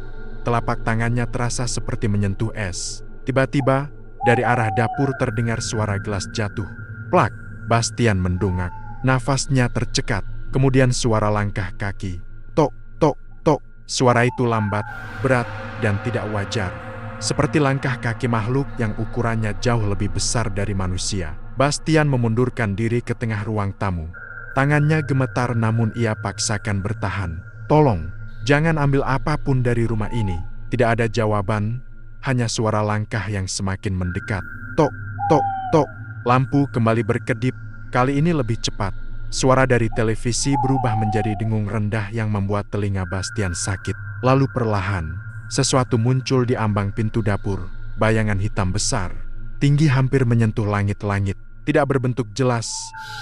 telapak tangannya terasa seperti menyentuh es. Tiba-tiba, dari arah dapur terdengar suara gelas jatuh. Plak, Bastian mendongak. Nafasnya tercekat. Kemudian suara langkah kaki. Tok, tok, tok. Suara itu lambat, berat, dan tidak wajar. Seperti langkah kaki makhluk yang ukurannya jauh lebih besar dari manusia. Bastian memundurkan diri ke tengah ruang tamu. Tangannya gemetar namun ia paksakan bertahan. Tolong, jangan ambil apapun dari rumah ini. Tidak ada jawaban, hanya suara langkah yang semakin mendekat. Tok, tok, tok. Lampu kembali berkedip, kali ini lebih cepat. Suara dari televisi berubah menjadi dengung rendah yang membuat telinga Bastian sakit. Lalu perlahan, sesuatu muncul di ambang pintu dapur. Bayangan hitam besar, tinggi hampir menyentuh langit-langit. Tidak berbentuk jelas,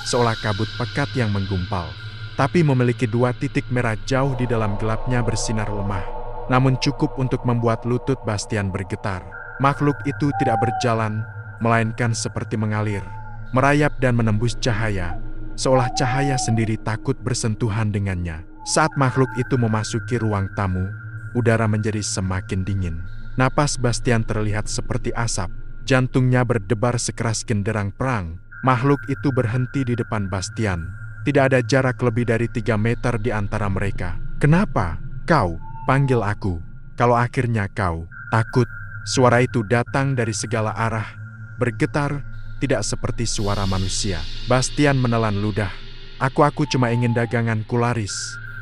seolah kabut pekat yang menggumpal. Tapi memiliki 2 titik merah jauh di dalam gelapnya bersinar lemah. Namun cukup untuk membuat lutut Bastian bergetar. Makhluk itu tidak berjalan, melainkan seperti mengalir, merayap dan menembus cahaya. Seolah cahaya sendiri takut bersentuhan dengannya. Saat makhluk itu memasuki ruang tamu, udara menjadi semakin dingin. Napas Bastian terlihat seperti asap. Jantungnya berdebar sekeras genderang perang. Makhluk itu berhenti di depan Bastian. Tidak ada jarak lebih dari 3 meter di antara mereka. Kenapa? Kau, panggil aku. Kalau akhirnya kau takut. Suara itu datang dari segala arah. Bergetar, tidak seperti suara manusia. Bastian menelan ludah. Aku cuma ingin daganganku laris.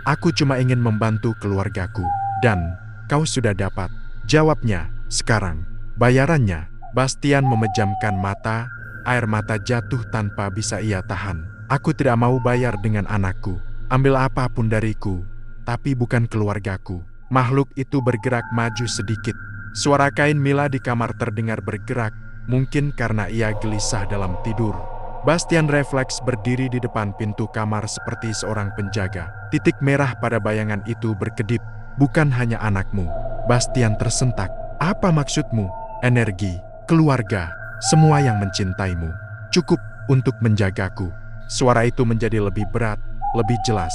Aku cuma ingin membantu keluargaku. Dan, kau sudah dapat. Jawabnya, sekarang. Bayarannya. Bastian memejamkan mata, air mata jatuh tanpa bisa ia tahan. Aku tidak mau bayar dengan anakku. Ambil apapun dariku, tapi bukan keluargaku. Makhluk itu bergerak maju sedikit. Suara kain Mila di kamar terdengar bergerak, mungkin karena ia gelisah dalam tidur. Bastian refleks berdiri di depan pintu kamar seperti seorang penjaga. Titik merah pada bayangan itu berkedip. Bukan hanya anakmu. Bastian tersentak. Apa maksudmu? Energi, keluarga, semua yang mencintaimu. Cukup untuk menjagaku. Suara itu menjadi lebih berat, lebih jelas.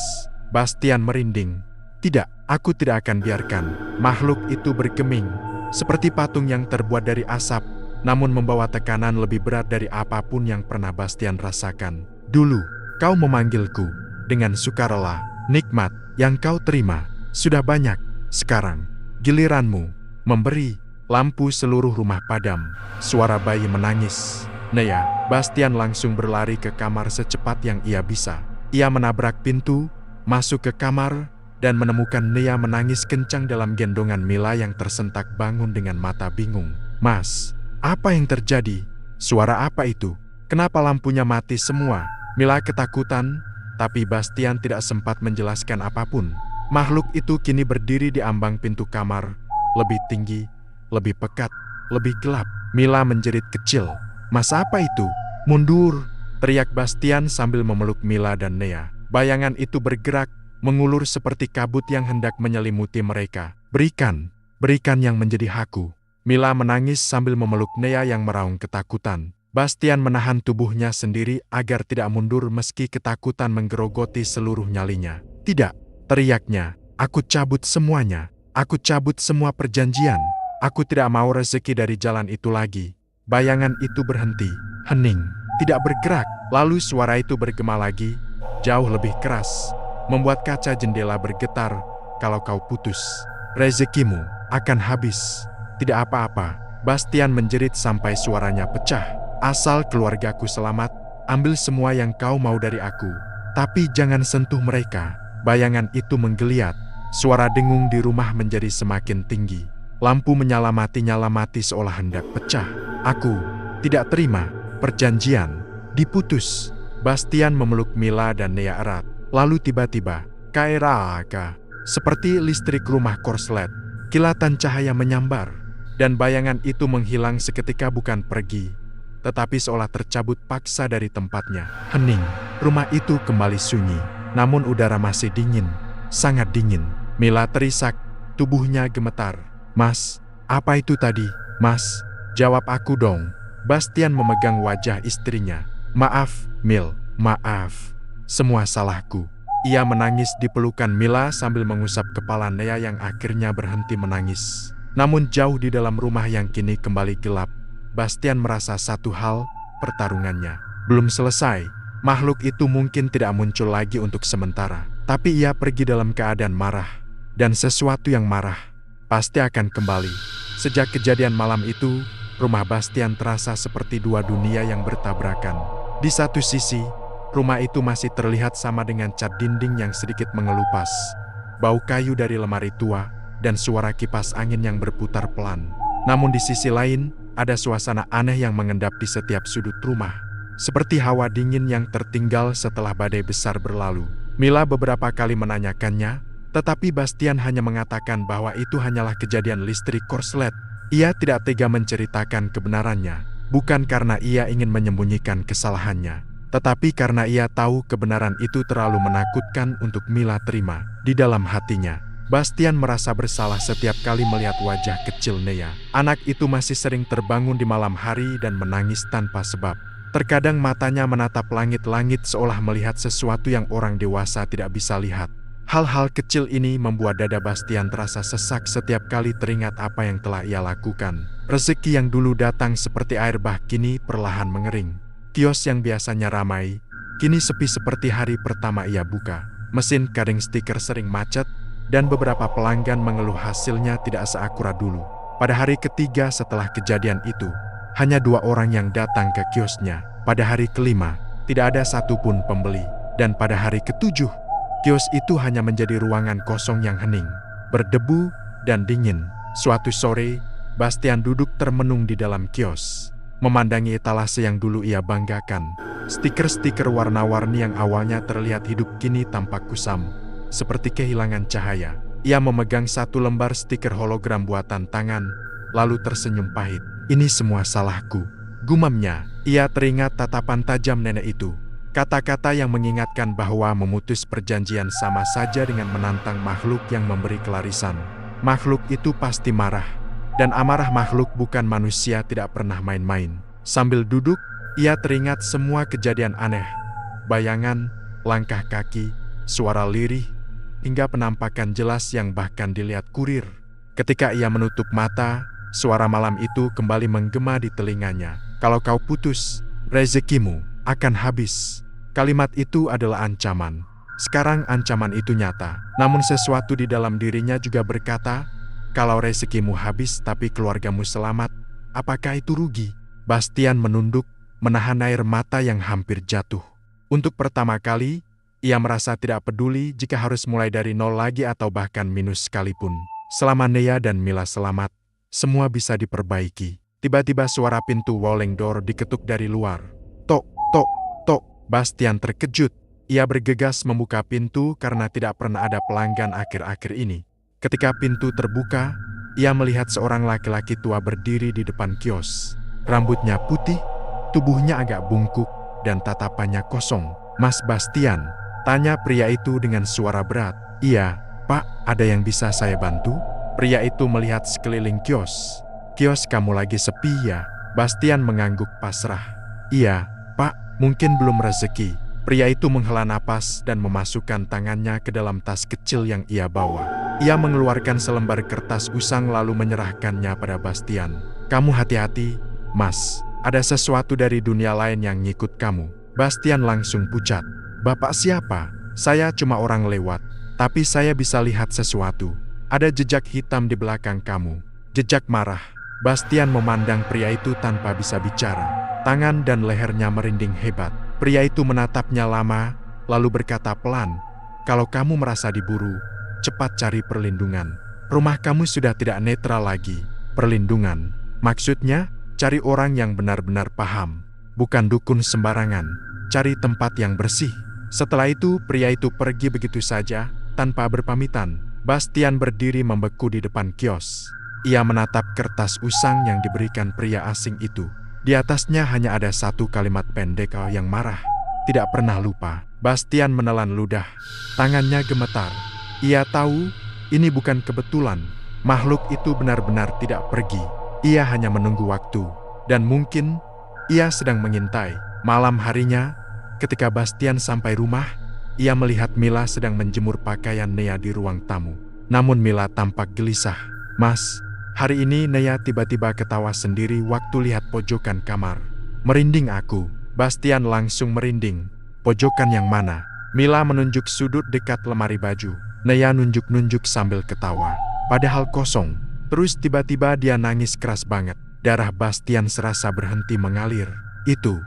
Bastian merinding. Tidak, aku tidak akan biarkan. Makhluk itu bergeming, seperti patung yang terbuat dari asap, namun membawa tekanan lebih berat dari apapun yang pernah Bastian rasakan. Dulu, kau memanggilku. Dengan sukarela, nikmat yang kau terima, sudah banyak. Sekarang, giliranmu, memberi. Lampu seluruh rumah padam. Suara bayi menangis. Nea, Bastian langsung berlari ke kamar secepat yang ia bisa. Ia menabrak pintu, masuk ke kamar, dan menemukan Nea menangis kencang dalam gendongan Mila yang tersentak bangun dengan mata bingung. Mas, apa yang terjadi? Suara apa itu? Kenapa lampunya mati semua? Mila ketakutan, tapi Bastian tidak sempat menjelaskan apapun. Makhluk itu kini berdiri di ambang pintu kamar, lebih tinggi, lebih pekat, lebih gelap. Mila menjerit kecil. Mas apa itu? Mundur! Teriak Bastian sambil memeluk Mila dan Nea. Bayangan itu bergerak, mengulur seperti kabut yang hendak menyelimuti mereka. Berikan, berikan yang menjadi hakku. Mila menangis sambil memeluk Nea yang meraung ketakutan. Bastian menahan tubuhnya sendiri agar tidak mundur meski ketakutan menggerogoti seluruh nyalinya. Tidak, teriaknya. Aku cabut semuanya. Aku cabut semua perjanjian. Aku tidak mau rezeki dari jalan itu lagi. Bayangan itu berhenti, hening, tidak bergerak. Lalu suara itu bergema lagi, jauh lebih keras, membuat kaca jendela bergetar. Kalau kau putus, rezekimu akan habis. Tidak apa-apa, Bastian menjerit sampai suaranya pecah. Asal keluargaku selamat, ambil semua yang kau mau dari aku. Tapi jangan sentuh mereka. Bayangan itu menggeliat, suara dengung di rumah menjadi semakin tinggi. Lampu menyala mati seolah hendak pecah. Aku tidak terima. Perjanjian diputus. Bastian memeluk Mila dan Nea erat. Lalu tiba-tiba, kairaka, seperti listrik rumah korslet. Kilatan cahaya menyambar, dan bayangan itu menghilang seketika, bukan pergi, tetapi seolah tercabut paksa dari tempatnya. Hening, rumah itu kembali sunyi, namun udara masih dingin, sangat dingin. Mila terisak, tubuhnya gemetar. Mas, apa itu tadi? Mas, jawab aku dong. Bastian memegang wajah istrinya. Maaf, Mil, maaf. Semua salahku. Ia menangis di pelukan Mila sambil mengusap kepala Nea yang akhirnya berhenti menangis. Namun jauh di dalam rumah yang kini kembali gelap, Bastian merasa satu hal, pertarungannya Belum selesai, makhluk itu mungkin tidak muncul lagi untuk sementara. Tapi ia pergi dalam keadaan marah. Dan sesuatu yang marah pasti akan kembali. Sejak kejadian malam itu, rumah Bastian terasa seperti dua dunia yang bertabrakan. Di satu sisi, rumah itu masih terlihat sama dengan cat dinding yang sedikit mengelupas, bau kayu dari lemari tua, dan suara kipas angin yang berputar pelan. Namun di sisi lain, ada suasana aneh yang mengendap di setiap sudut rumah. Seperti hawa dingin yang tertinggal setelah badai besar berlalu. Mila beberapa kali menanyakannya, tetapi Bastian hanya mengatakan bahwa itu hanyalah kejadian listrik korslet. Ia tidak tega menceritakan kebenarannya, bukan karena ia ingin menyembunyikan kesalahannya, tetapi karena ia tahu kebenaran itu terlalu menakutkan untuk Mila terima. Di dalam hatinya, Bastian merasa bersalah setiap kali melihat wajah kecil Nea. Anak itu masih sering terbangun di malam hari dan menangis tanpa sebab. Terkadang matanya menatap langit-langit seolah melihat sesuatu yang orang dewasa tidak bisa lihat. Hal-hal kecil ini membuat dada Bastian terasa sesak setiap kali teringat apa yang telah ia lakukan. Rezeki yang dulu datang seperti air bah kini perlahan mengering. Kios yang biasanya ramai, kini sepi seperti hari pertama ia buka. Mesin kadang stiker sering macet, dan beberapa pelanggan mengeluh hasilnya tidak seakurat dulu. Pada hari ketiga setelah kejadian itu, hanya 2 orang yang datang ke kiosnya. Pada hari kelima, tidak ada satupun pembeli. Dan pada hari ketujuh, kios itu hanya menjadi ruangan kosong yang hening, berdebu, dan dingin. Suatu sore, Bastian duduk termenung di dalam kios, memandangi etalase yang dulu ia banggakan. Stiker-stiker warna-warni yang awalnya terlihat hidup kini tampak kusam, seperti kehilangan cahaya. Ia memegang satu lembar stiker hologram buatan tangan, lalu tersenyum pahit. "Ini semua salahku," gumamnya. Ia teringat tatapan tajam nenek itu. Kata-kata yang mengingatkan bahwa memutus perjanjian sama saja dengan menantang makhluk yang memberi kelarisan. Makhluk itu pasti marah. Dan amarah makhluk bukan manusia tidak pernah main-main. Sambil duduk, ia teringat semua kejadian aneh. Bayangan, langkah kaki, suara lirih, hingga penampakan jelas yang bahkan dilihat kurir. Ketika ia menutup mata, suara malam itu kembali menggema di telinganya. "Kalau kau putus, rezekimu akan habis." Kalimat itu adalah ancaman. Sekarang ancaman itu nyata. Namun sesuatu di dalam dirinya juga berkata, "Kalau rezekimu habis tapi keluargamu selamat, apakah itu rugi?" Bastian menunduk, menahan air mata yang hampir jatuh. Untuk pertama kali, ia merasa tidak peduli jika harus mulai dari nol lagi atau bahkan minus sekalipun. Selama Nea dan Mila selamat, semua bisa diperbaiki. Tiba-tiba suara pintu rolling door diketuk dari luar. Tok, tok, tok. Bastian terkejut. Ia bergegas membuka pintu karena tidak pernah ada pelanggan akhir-akhir ini. Ketika pintu terbuka, ia melihat seorang laki-laki tua berdiri di depan kios. Rambutnya putih, tubuhnya agak bungkuk, dan tatapannya kosong. "Mas Bastian?" tanya pria itu dengan suara berat. "Iya, Pak, ada yang bisa saya bantu?" Pria itu melihat sekeliling kios. "Kios kamu lagi sepi ya?" Bastian mengangguk pasrah. "Iya, Pak, mungkin belum rezeki." Pria itu menghela napas dan memasukkan tangannya ke dalam tas kecil yang ia bawa. Ia mengeluarkan selembar kertas usang lalu menyerahkannya pada Bastian. "Kamu hati-hati, Mas. Ada sesuatu dari dunia lain yang ngikut kamu." Bastian langsung pucat. "Bapak siapa? Saya cuma orang lewat. Tapi saya bisa lihat sesuatu. Ada jejak hitam di belakang kamu." Jejak marah. Bastian memandang pria itu tanpa bisa bicara. Tangan dan lehernya merinding hebat. Pria itu menatapnya lama, lalu berkata pelan, "Kalau kamu merasa diburu, cepat cari perlindungan. Rumah kamu sudah tidak netral lagi." "Perlindungan? Maksudnya?" "Cari orang yang benar-benar paham. Bukan dukun sembarangan. Cari tempat yang bersih." Setelah itu, pria itu pergi begitu saja, tanpa berpamitan. Bastian berdiri membeku di depan kios. Ia menatap kertas usang yang diberikan pria asing itu. Di atasnya hanya ada satu kalimat pendek yang marah. Tidak pernah lupa. Bastian menelan ludah. Tangannya gemetar. Ia tahu, ini bukan kebetulan. Makhluk itu benar-benar tidak pergi. Ia hanya menunggu waktu. Dan mungkin, ia sedang mengintai. Malam harinya, ketika Bastian sampai rumah, ia melihat Mila sedang menjemur pakaian Nea di ruang tamu. Namun Mila tampak gelisah. "Mas, hari ini Nea tiba-tiba ketawa sendiri waktu lihat pojokan kamar. Merinding aku." Bastian langsung merinding. Pojokan yang mana? Mila menunjuk sudut dekat lemari baju. Nea nunjuk-nunjuk sambil ketawa. Padahal kosong. Terus tiba-tiba dia nangis keras banget. Darah Bastian serasa berhenti mengalir. Itu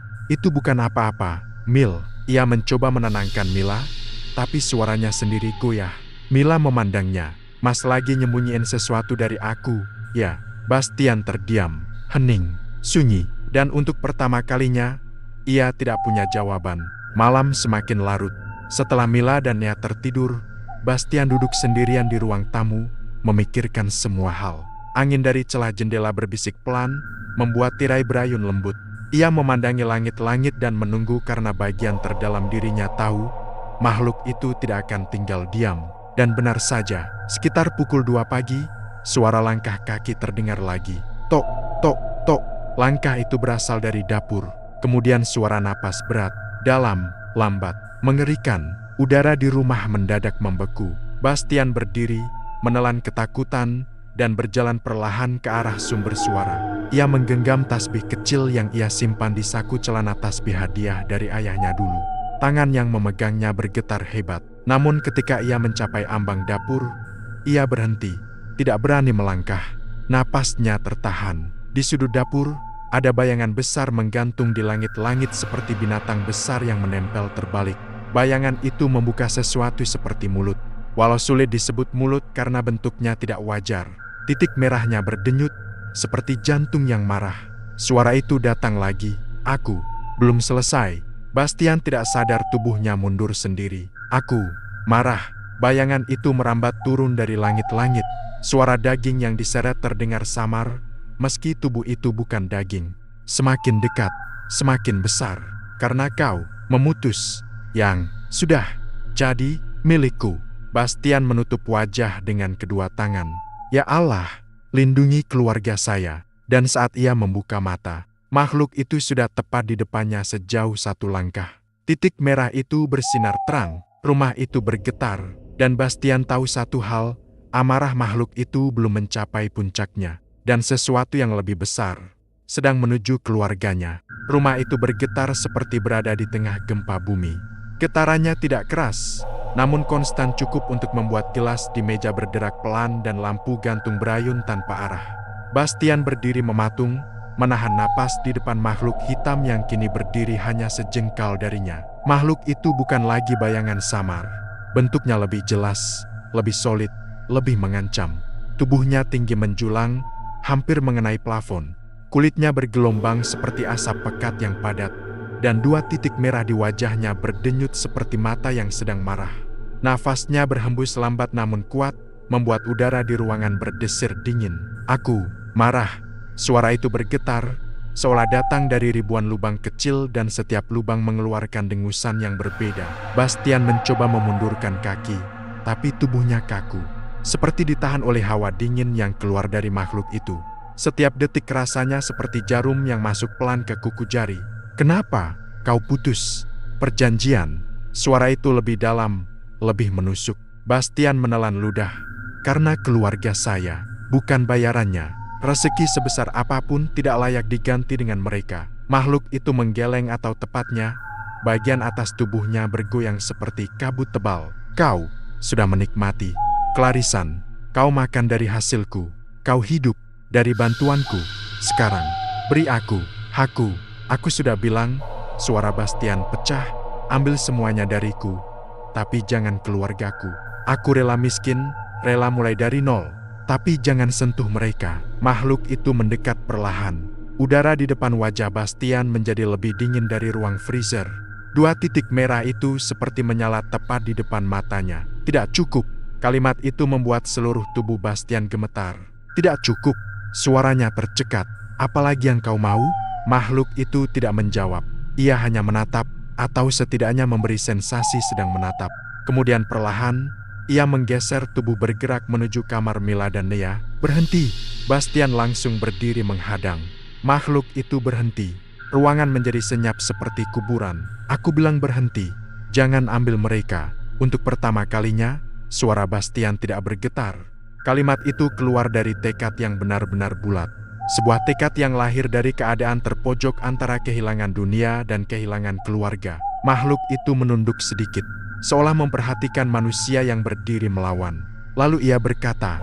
bukan apa-apa, Mil. Ia mencoba menenangkan Mila, tapi suaranya sendiri goyah. Mila memandangnya. Mas lagi nyembunyiin sesuatu dari aku, ya? Bastian terdiam, hening, sunyi. Dan untuk pertama kalinya, ia tidak punya jawaban. Malam semakin larut. Setelah Mila dan Nea tertidur, Bastian duduk sendirian di ruang tamu, memikirkan semua hal. Angin dari celah jendela berbisik pelan, membuat tirai berayun lembut. Ia memandangi langit-langit dan menunggu karena bagian terdalam dirinya tahu, makhluk itu tidak akan tinggal diam. Dan benar saja, sekitar pukul 2 pagi, suara langkah kaki terdengar lagi. Tok, tok, tok. Langkah itu berasal dari dapur. Kemudian suara napas berat, dalam, lambat, mengerikan. Udara di rumah mendadak membeku. Bastian berdiri, menelan ketakutan, dan berjalan perlahan ke arah sumber suara. Ia menggenggam tasbih kecil yang ia simpan di saku celana tasbih hadiah dari ayahnya dulu. Tangan yang memegangnya bergetar hebat. Namun ketika ia mencapai ambang dapur, ia berhenti, tidak berani melangkah. Napasnya tertahan. Di sudut dapur, ada bayangan besar menggantung di langit-langit seperti binatang besar yang menempel terbalik. Bayangan itu membuka sesuatu seperti mulut. Walau sulit disebut mulut karena bentuknya tidak wajar. Titik merahnya berdenyut, seperti jantung yang marah. Suara itu datang lagi. Aku belum selesai. Bastian tidak sadar tubuhnya mundur sendiri. Aku marah. Bayangan itu merambat turun dari langit-langit. Suara daging yang diseret terdengar samar, meski tubuh itu bukan daging. Semakin dekat, semakin besar. Karena kau memutus yang sudah jadi milikku. Bastian menutup wajah dengan kedua tangan. Ya Allah, lindungi keluarga saya. Dan saat ia membuka mata, makhluk itu sudah tepat di depannya sejauh 1 langkah. Titik merah itu bersinar terang, rumah itu bergetar, dan Bastian tahu satu hal, amarah makhluk itu belum mencapai puncaknya, dan sesuatu yang lebih besar sedang menuju keluarganya. Rumah itu bergetar seperti berada di tengah gempa bumi. Getarannya tidak keras, namun konstan cukup untuk membuat gelas di meja berderak pelan dan lampu gantung berayun tanpa arah. Bastian berdiri mematung, menahan napas di depan makhluk hitam yang kini berdiri hanya sejengkal darinya. Makhluk itu bukan lagi bayangan samar. Bentuknya lebih jelas, lebih solid, lebih mengancam. Tubuhnya tinggi menjulang, hampir mengenai plafon. Kulitnya bergelombang seperti asap pekat yang padat, dan 2 titik merah di wajahnya berdenyut seperti mata yang sedang marah. Nafasnya berhembus lambat namun kuat, membuat udara di ruangan berdesir dingin. Aku marah. Suara itu bergetar, seolah datang dari ribuan lubang kecil dan setiap lubang mengeluarkan dengusan yang berbeda. Bastian mencoba memundurkan kaki, tapi tubuhnya kaku, seperti ditahan oleh hawa dingin yang keluar dari makhluk itu. Setiap detik rasanya seperti jarum yang masuk pelan ke kuku jari. Kenapa kau putus perjanjian? Suara itu lebih dalam, lebih menusuk. Bastian menelan ludah. Karena keluarga saya, bukan bayarannya. Rezeki sebesar apapun tidak layak diganti dengan mereka. Makhluk itu menggeleng atau tepatnya, bagian atas tubuhnya bergoyang seperti kabut tebal. Kau sudah menikmati kelarisan. Kau makan dari hasilku. Kau hidup dari bantuanku. Sekarang, beri aku. Aku sudah bilang, suara Bastian pecah, ambil semuanya dariku, tapi jangan keluargaku. Aku rela miskin, rela mulai dari nol, tapi jangan sentuh mereka. Makhluk itu mendekat perlahan. Udara di depan wajah Bastian menjadi lebih dingin dari ruang freezer. 2 titik merah itu seperti menyala tepat di depan matanya. Tidak cukup. Kalimat itu membuat seluruh tubuh Bastian gemetar. Tidak cukup. Suaranya tercekat. Apalagi yang kau mau? Makhluk itu tidak menjawab. Ia hanya menatap, atau setidaknya memberi sensasi sedang menatap. Kemudian perlahan, ia menggeser tubuh bergerak menuju kamar Mila dan Nea. Berhenti. Bastian langsung berdiri menghadang. Makhluk itu berhenti. Ruangan menjadi senyap seperti kuburan. Aku bilang berhenti. Jangan ambil mereka. Untuk pertama kalinya, suara Bastian tidak bergetar. Kalimat itu keluar dari tekad yang benar-benar bulat. Sebuah tekad yang lahir dari keadaan terpojok antara kehilangan dunia dan kehilangan keluarga. Makhluk itu menunduk sedikit, seolah memperhatikan manusia yang berdiri melawan. Lalu ia berkata,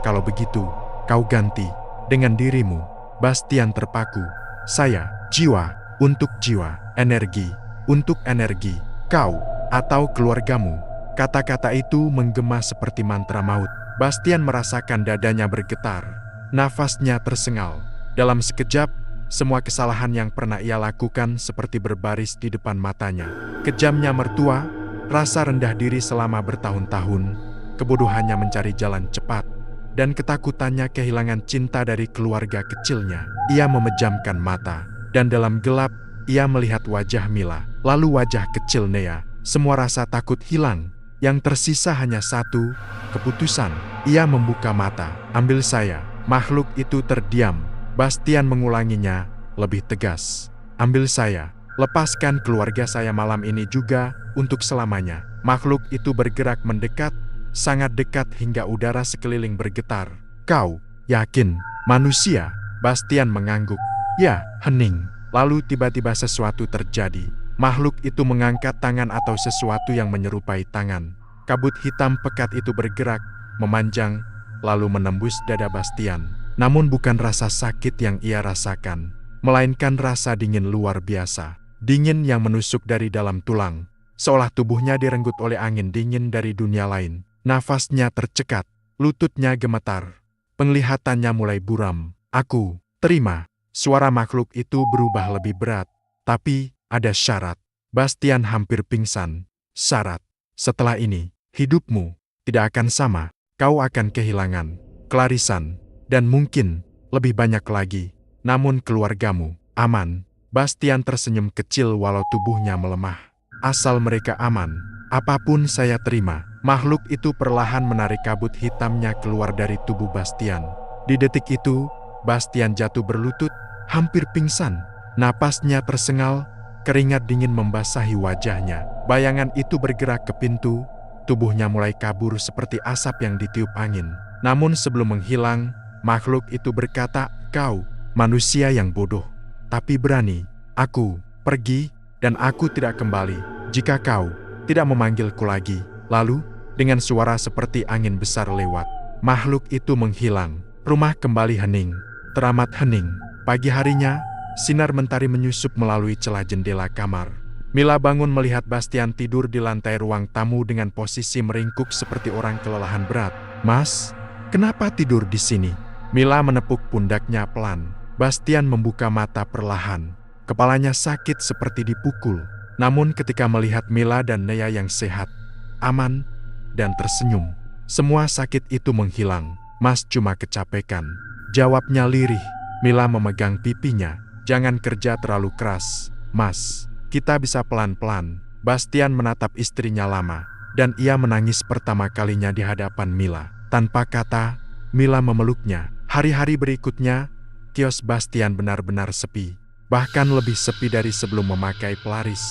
"Kalau begitu, kau ganti dengan dirimu." Bastian terpaku. "Saya, jiwa, untuk jiwa, energi, untuk energi, kau, atau keluargamu." Kata-kata itu menggema seperti mantra maut. Bastian merasakan dadanya bergetar. Nafasnya tersengal. Dalam sekejap, semua kesalahan yang pernah ia lakukan seperti berbaris di depan matanya. Kejamnya mertua, rasa rendah diri selama bertahun-tahun, kebodohannya mencari jalan cepat, dan ketakutannya kehilangan cinta dari keluarga kecilnya. Ia memejamkan mata, dan dalam gelap, ia melihat wajah Mila, lalu wajah kecil Nea. Semua rasa takut hilang. Yang tersisa hanya satu, keputusan. Ia membuka mata. "Ambil saya." Makhluk itu terdiam. Bastian mengulanginya lebih tegas. "Ambil saya. Lepaskan keluarga saya malam ini juga, untuk selamanya." Makhluk itu bergerak mendekat, sangat dekat hingga udara sekeliling bergetar. "Kau yakin, manusia?" Bastian mengangguk. "Ya," hening. Lalu tiba-tiba sesuatu terjadi. Makhluk itu mengangkat tangan atau sesuatu yang menyerupai tangan. Kabut hitam pekat itu bergerak, memanjang, lalu menembus dada Bastian. Namun bukan rasa sakit yang ia rasakan, melainkan rasa dingin luar biasa. Dingin yang menusuk dari dalam tulang, seolah tubuhnya direnggut oleh angin dingin dari dunia lain. Nafasnya tercekat, lututnya gemetar, penglihatannya mulai buram. "Aku terima." Suara makhluk itu berubah lebih berat, tapi ada syarat. Bastian hampir pingsan. "Syarat? Setelah ini, hidupmu tidak akan sama. Kau akan kehilangan kelarisan, dan mungkin lebih banyak lagi. Namun keluargamu aman." Bastian tersenyum kecil walau tubuhnya melemah. "Asal mereka aman, apapun saya terima." Makhluk itu perlahan menarik kabut hitamnya keluar dari tubuh Bastian. Di detik itu, Bastian jatuh berlutut, hampir pingsan. Napasnya tersengal, keringat dingin membasahi wajahnya. Bayangan itu bergerak ke pintu. Tubuhnya mulai kabur seperti asap yang ditiup angin. Namun sebelum menghilang, makhluk itu berkata, "Kau, manusia yang bodoh, tapi berani. Aku pergi, dan aku tidak kembali jika kau tidak memanggilku lagi." Lalu, dengan suara seperti angin besar lewat, makhluk itu menghilang. Rumah kembali hening, teramat hening. Pagi harinya, sinar mentari menyusup melalui celah jendela kamar. Mila bangun melihat Bastian tidur di lantai ruang tamu dengan posisi meringkuk seperti orang kelelahan berat. "Mas, kenapa tidur di sini?" Mila menepuk pundaknya pelan. Bastian membuka mata perlahan. Kepalanya sakit seperti dipukul. Namun ketika melihat Mila dan Nea yang sehat, aman, dan tersenyum, semua sakit itu menghilang. "Mas cuma kecapekan," jawabnya lirih. Mila memegang pipinya. "Jangan kerja terlalu keras, Mas. Kita bisa pelan-pelan." Bastian menatap istrinya lama, dan ia menangis pertama kalinya di hadapan Mila. Tanpa kata, Mila memeluknya. Hari-hari berikutnya, kios Bastian benar-benar sepi. Bahkan lebih sepi dari sebelum memakai pelaris.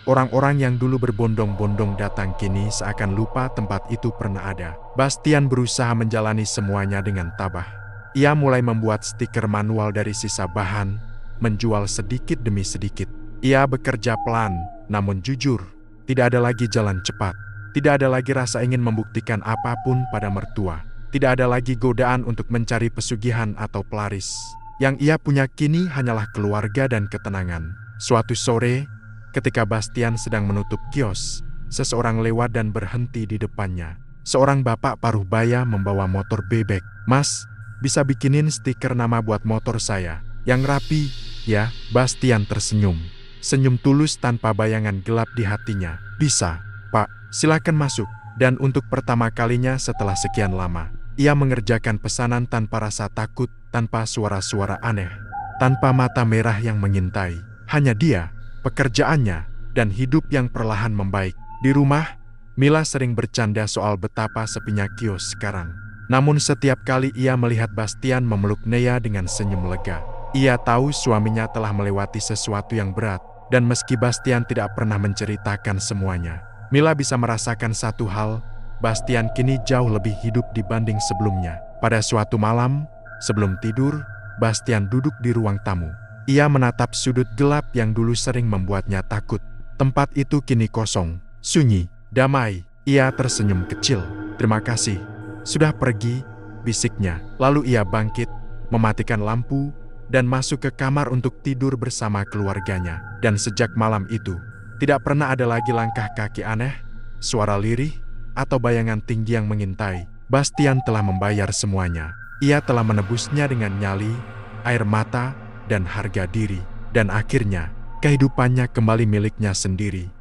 Orang-orang yang dulu berbondong-bondong datang kini seakan lupa tempat itu pernah ada. Bastian berusaha menjalani semuanya dengan tabah. Ia mulai membuat stiker manual dari sisa bahan, menjual sedikit demi sedikit. Ia bekerja pelan, namun jujur. Tidak ada lagi jalan cepat. Tidak ada lagi rasa ingin membuktikan apapun pada mertua. Tidak ada lagi godaan untuk mencari pesugihan atau pelaris. Yang ia punya kini hanyalah keluarga dan ketenangan. Suatu sore, ketika Bastian sedang menutup kios, seseorang lewat dan berhenti di depannya. Seorang bapak paruh baya membawa motor bebek. "Mas, bisa bikinin stiker nama buat motor saya yang rapi, ya?" Bastian tersenyum. Senyum tulus tanpa bayangan gelap di hatinya. "Bisa, Pak. Silakan masuk." Dan untuk pertama kalinya setelah sekian lama, ia mengerjakan pesanan tanpa rasa takut, tanpa suara-suara aneh, tanpa mata merah yang mengintai. Hanya dia, pekerjaannya, dan hidup yang perlahan membaik. Di rumah, Mila sering bercanda soal betapa sepinya kios sekarang. Namun setiap kali ia melihat Bastian memeluk Nea dengan senyum lega, ia tahu suaminya telah melewati sesuatu yang berat. Dan meski Bastian tidak pernah menceritakan semuanya, Mila bisa merasakan satu hal, Bastian kini jauh lebih hidup dibanding sebelumnya. Pada suatu malam, sebelum tidur, Bastian duduk di ruang tamu. Ia menatap sudut gelap yang dulu sering membuatnya takut. Tempat itu kini kosong, sunyi, damai. Ia tersenyum kecil. "Terima kasih. Sudah pergi," bisiknya. Lalu ia bangkit, mematikan lampu, dan masuk ke kamar untuk tidur bersama keluarganya. Dan sejak malam itu, tidak pernah ada lagi langkah kaki aneh, suara lirih, atau bayangan tinggi yang mengintai. Bastian telah membayar semuanya. Ia telah menebusnya dengan nyali, air mata, dan harga diri. Dan akhirnya, kehidupannya kembali miliknya sendiri.